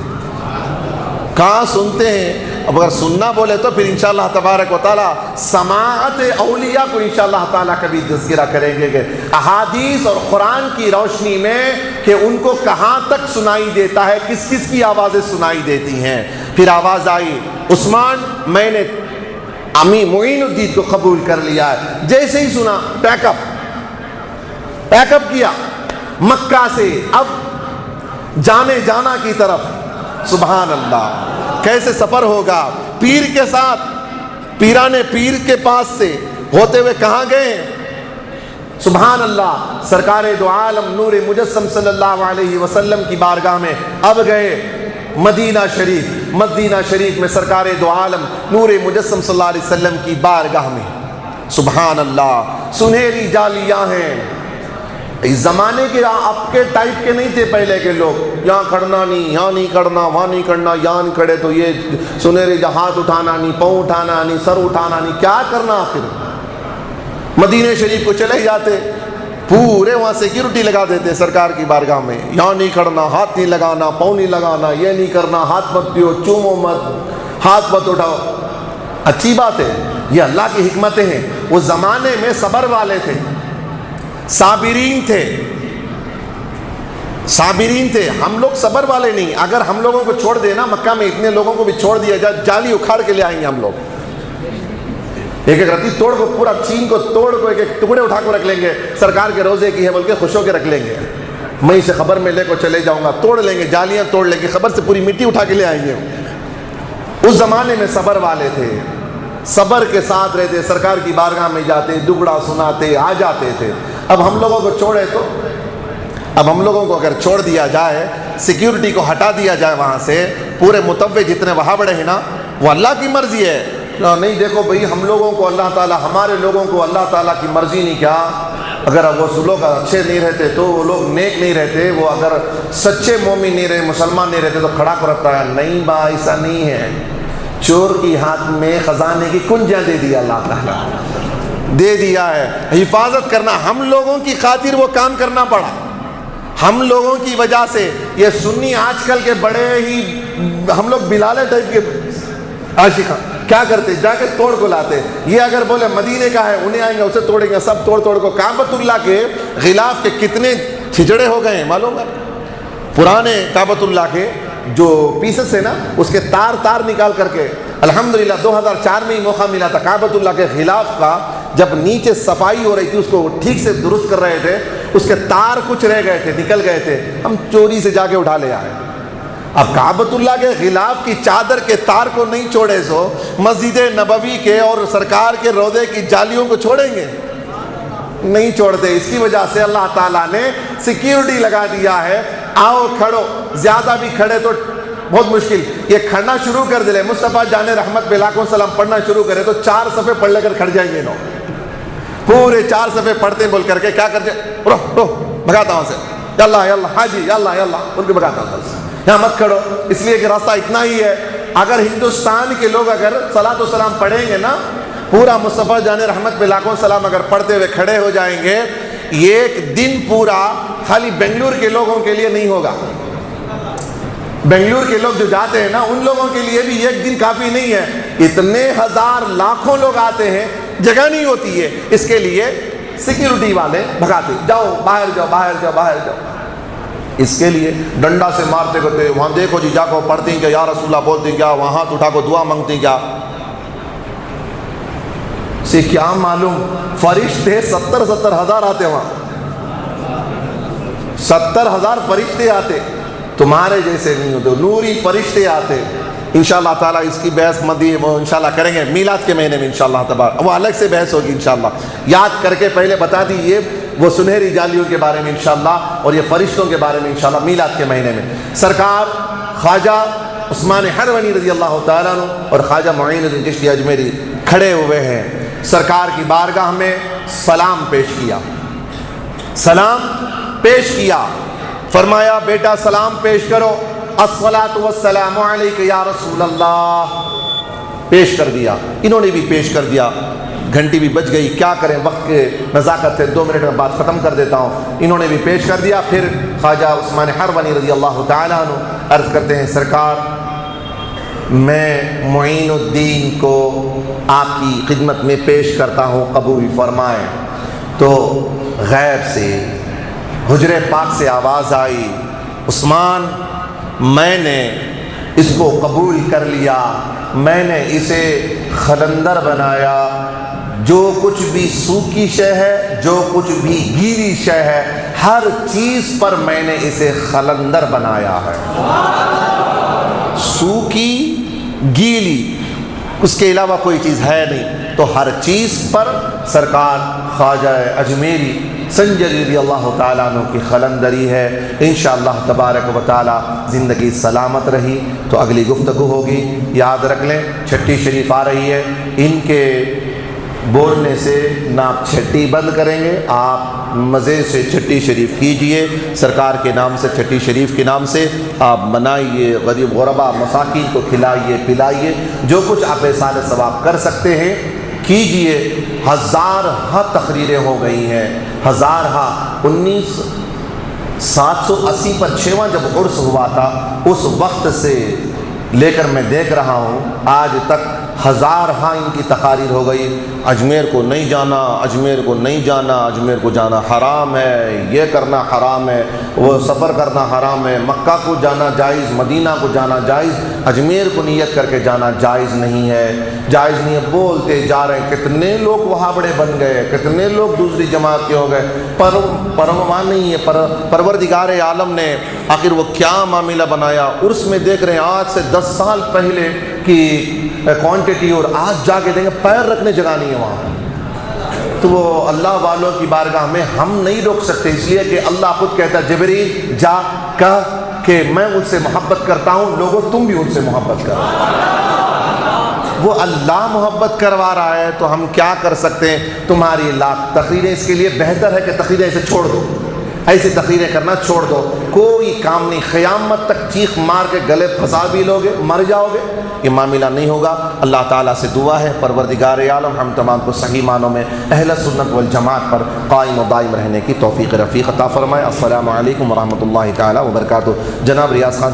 کہاں سنتے ہیں؟ اب اگر سننا بولے تو پھر انشاءاللہ تبارک و تعالی سماعت اولیاء کو انشاءاللہ تعالی کبھی تذکرہ کریں گے کہ احادیث اور قرآن کی روشنی میں کہ ان کو کہاں تک سنائی دیتا ہے, کس کس کی آوازیں سنائی دیتی ہیں. پھر آواز آئی, عثمان میں نے امی معین الدین کو قبول کر لیا ہے. جیسے ہی سنا پیک اپ کیا مکہ سے, اب جانا کی طرف. سبحان اللہ, کیسے سفر ہوگا پیر کے ساتھ, پیرانے پیر کے پاس سے ہوتے ہوئے کہاں گئے؟ سبحان اللہ, سرکار دو عالم نور مجسم صلی اللہ علیہ وسلم کی بارگاہ میں اب گئے مدینہ شریف میں سرکار دو عالم نور مجسم صلی اللہ علیہ وسلم کی بارگاہ میں. سبحان اللہ, سنہری جالیاں ہیں. اس زمانے کے آپ کے ٹائپ کے نہیں تھے پہلے کے لوگ, یہاں کھڑنا نہیں, یہاں نہیں کھڑنا, وہاں نہیں کھڑنا, یہاں نہیں کھڑے تو یہ سنہری, ہاتھ اٹھانا نہیں, پاؤں اٹھانا نہیں, سر اٹھانا نہیں, کیا کرنا. آخر مدینہ شریف کو چلے جاتے, پورے وہاں سیکیورٹی لگا دیتے سرکار کی بارگاہ میں, یہاں نہیں کھڑنا, ہاتھ نہیں لگانا, پاؤں نہیں لگانا, یہ نہیں کرنا, ہاتھ مت پیو, چومو مت, ہاتھ مت اٹھاؤ. اچھی بات ہے, یہ اللہ کی حکمتیں ہیں. وہ زمانے میں صبر والے تھے, صابرین تھے. ہم لوگ صبر والے نہیں. اگر ہم لوگوں کو چھوڑ دے نا, مکہ میں اتنے لوگوں کو بھی چھوڑ دیا جائے, جالی اکھاڑ کے لے آئیں گے ہم لوگ. ایک رتی توڑ کو, پورا چین کو توڑ کو ایک ٹکڑے اٹھا کو رکھ لیں گے, سرکار کے روزے کی ہے بول کے خوش ہو کے رکھ لیں گے. میں اسے خبر میں لے کو چلے جاؤں گا, توڑ لیں گے, جالیاں توڑ لیں گے, خبر سے پوری مٹی اٹھا کے لے آئیں گے. اس زمانے میں صبر والے تھے, صبر کے ساتھ رہتے, سرکار کی بارگاہ میں جاتے, دگڑا سناتے, آ جاتے تھے. اب ہم لوگوں کو چھوڑے تو, اب ہم لوگوں کو اگر چھوڑ دیا جائے, سیکیورٹی کو ہٹا دیا جائے وہاں سے, پورے متوع جتنے وہاں بڑے ہیں نا, وہ اللہ کی مرضی ہے. نہیں دیکھو بھئی, ہم لوگوں کو اللہ تعالیٰ, ہمارے لوگوں کو اللہ تعالیٰ کی مرضی نہیں. کیا اگر وہ لوگ اچھے نہیں رہتے تو وہ لوگ نیک نہیں رہتے, وہ اگر سچے مومن نہیں رہے, مسلمان نہیں رہتے تو کھڑا کر رکھتا ہے. نہیں با, ایسا نہیں ہے. چور کی ہاتھ میں خزانے کی کنجیاں دے دیا اللہ تعالیٰ, دے دیا ہے. حفاظت کرنا, ہم لوگوں کی خاطر وہ کام کرنا پڑا. ہم لوگوں کی وجہ سے یہ سنی آج کل کے بڑے ہی, ہم لوگ بلالے ٹائپ کے عاشقاں کیا کرتے, جا کے توڑ کو لاتے. یہ اگر بولے مدینے کا ہے, انہیں آئیں گے, اسے توڑیں گے, سب توڑ کو. کعبۃ اللہ کے غلاف کے کتنے چھجڑے ہو گئے ہیں معلوم ہے. پرانے کعبۃ اللہ کے جو پیسز ہے نا, اس کے تار نکال کر کے, الحمدللہ 2004 میں ہی موقع ملا تھا کعبۃ اللہ کے غلاف کا, جب نیچے صفائی ہو رہی تھی, اس کو ٹھیک سے درست کر رہے تھے, اس کے تار کچھ رہ گئے تھے, نکل گئے تھے, ہم چوری سے جا کے اٹھا لے آئے. اب کعبۃ اللہ کے غلاف کی چادر کے تار کو نہیں چھوڑے سو مسجد نبوی کے اور سرکار کے روضے کی جالیوں کو چھوڑیں گے؟ نہیں چھوڑتے. اس کی وجہ سے اللہ تعالیٰ نے سیکیورٹی لگا دیا ہے. آؤ کھڑو, زیادہ بھی کھڑے تو بہت مشکل. یہ کھڑنا شروع کر دے, مصطفیٰ جان رحمت پہ لاکھوں سلام پڑھنا شروع کرے تو 4 صفحے پڑھ لے کر کھڑ جائیں گے. پورے 4 صفحے پڑھتے بول کر کے کیا کرتے, رو بھگاتا ہوں سے, اللہ اللہ, ہاں جی اللہ اللہ بول کے بھگاتا ہوں. یہاں مت کھڑو, اس لیے کہ راستہ اتنا ہی ہے. اگر ہندوستان کے لوگ اگر صلاۃ و سلام پڑھیں گے نا, پورا مصطفیٰ جان رحمت پہ لاکھوں سلام اگر پڑھتے ہوئے کھڑے ہو جائیں گے, ایک دن پورا خالی بنگلور کے لوگوں کے لیے نہیں ہوگا. بنگلور کے لوگ جو جاتے ہیں نا, ان لوگوں کے لیے بھی ایک دن کافی نہیں ہے. اتنے ہزار لاکھوں لوگ آتے ہیں, جگہ نہیں ہوتی ہے. اس کے لیے سیکیورٹی والے بھگاتے, جاؤ باہر جاؤ باہر جاؤ باہر جاؤ. اس کے لیے ڈنڈا سے مارتے کرتے وہاں دیکھو جی جا کو پڑھتی ہیں کیا یا رسول اللہ بولتی کیا، وہاں ہاتھ اٹھا کو دعا مانگتی کیا، سے کیا معلوم فرشتے 70,000 آتے، وہاں 70,000 فرشتے آتے، تمہارے جیسے نہیں ہوتے، نوری فرشتے آتے۔ انشاءاللہ تعالیٰ اس کی بحث مدی وہ انشاءاللہ کریں گے میلاد کے مہینے میں انشاءاللہ تبارک، وہ الگ سے بحث ہوگی انشاءاللہ۔ یاد کر کے پہلے بتا دیجئے وہ سنہری جالیوں کے بارے میں انشاءاللہ اور یہ فرشتوں کے بارے میں انشاءاللہ میلاد کے مہینے میں۔ سرکار خواجہ عثمان حرونی رضی اللہ تعالیٰ عنہ اور خواجہ معین الدین چشتی اجمیری کھڑے ہوئے ہیں، سرکار کی بارگاہ میں سلام پیش کیا، سلام پیش کیا، فرمایا بیٹا سلام پیش کرو، الصلاۃ والسلام علیک یا رسول اللہ، پیش کر دیا، انہوں نے بھی پیش کر دیا۔ گھنٹی بھی بج گئی، کیا کریں وقت کے نزاکت سے 2 منٹ میں بات ختم کر دیتا ہوں، انہوں نے بھی پیش کر دیا۔ پھر خواجہ عثمان حرونی رضی اللہ تعالیٰ عنہ عرض کرتے ہیں سرکار میں معین الدین کو آپ کی خدمت میں پیش کرتا ہوں، قبول فرمائیں۔ تو غیب سے حجرے پاک سے آواز آئی، عثمان میں نے اس کو قبول کر لیا، میں نے اسے خلندر بنایا، جو کچھ بھی سوکھی شے ہے، جو کچھ بھی گیلی شے ہے، ہر چیز پر میں نے اسے خلندر بنایا ہے، سوکھی گیلی اس کے علاوہ کوئی چیز ہے نہیں، تو ہر چیز پر سرکار خواجہ اجمیری سنجر رضی اللہ تعالیٰ عنہ کی خلندری ہے۔ انشاءاللہ تبارک و تعالیٰ زندگی سلامت رہی تو اگلی گفتگو ہوگی۔ یاد رکھ لیں چھٹی شریف آ رہی ہے، ان کے بولنے سے نہ آپ چھٹی بند کریں گے، آپ مزے سے چھٹی شریف کیجئے، سرکار کے نام سے چھٹی شریف کے نام سے آپ منائیے، غریب غربا مساکین کو کھلائیے پلائیے، جو کچھ آپ احسان ثواب کر سکتے ہیں کیجئے۔ 1000 تقریریں ہو گئی ہیں، 1000 1980 پر 6واں جب عرس ہوا تھا اس وقت سے لے کر میں دیکھ رہا ہوں آج تک 1000 ان کی تقاریر ہو گئی۔ اجمیر کو نہیں جانا، اجمیر کو نہیں جانا، اجمیر کو جانا حرام ہے، یہ کرنا حرام ہے، وہ سفر کرنا حرام ہے، مکہ کو جانا جائز، مدینہ کو جانا جائز، اجمیر کو نیت کر کے جانا جائز نہیں ہے، جائز نہیں ہے، بولتے جا رہے ہیں۔ کتنے لوگ وہاں بڑے بن گئے، کتنے لوگ دوسری جماعت کے ہو گئے، پرمان نہیں ہے، پروردگار عالم نے آخر وہ کیا معاملہ بنایا۔ عرس میں دیکھ رہے ہیں آج سے 10 سال پہلے کی کوانٹٹی اور آج جا کے دیکھیں پیر رکھنے جگہ نہیں ہے وہاں، تو وہ اللہ والوں کی بارگاہ میں ہم نہیں روک سکتے، اس لیے کہ اللہ خود کہتا ہے جبریل جا کہہ کہ میں ان سے محبت کرتا ہوں، لوگوں تم بھی ان سے محبت کرو۔ وہ اللہ محبت کروا رہا ہے تو ہم کیا کر سکتے ہیں؟ تمہاری لاکھ تقریریں، اس کے لیے بہتر ہے کہ تقریریں اسے چھوڑ دو، ایسی تقریریں کرنا چھوڑ دو، کوئی کام نہیں، قیامت تک چیخ مار کے گلے پھنسا بھی لوگے مر جاؤ گے، یہ معاملہ نہیں ہوگا۔ اللہ تعالیٰ سے دعا ہے پروردگار عالم ہم تمام کو صحیح معنوں میں اہل سنت والجماعت پر قائم و دائم رہنے کی توفیق رفیق عطا فرمائے۔ السلام علیکم ورحمۃ اللہ تعالیٰ وبرکاتہ۔ جناب ریاض خان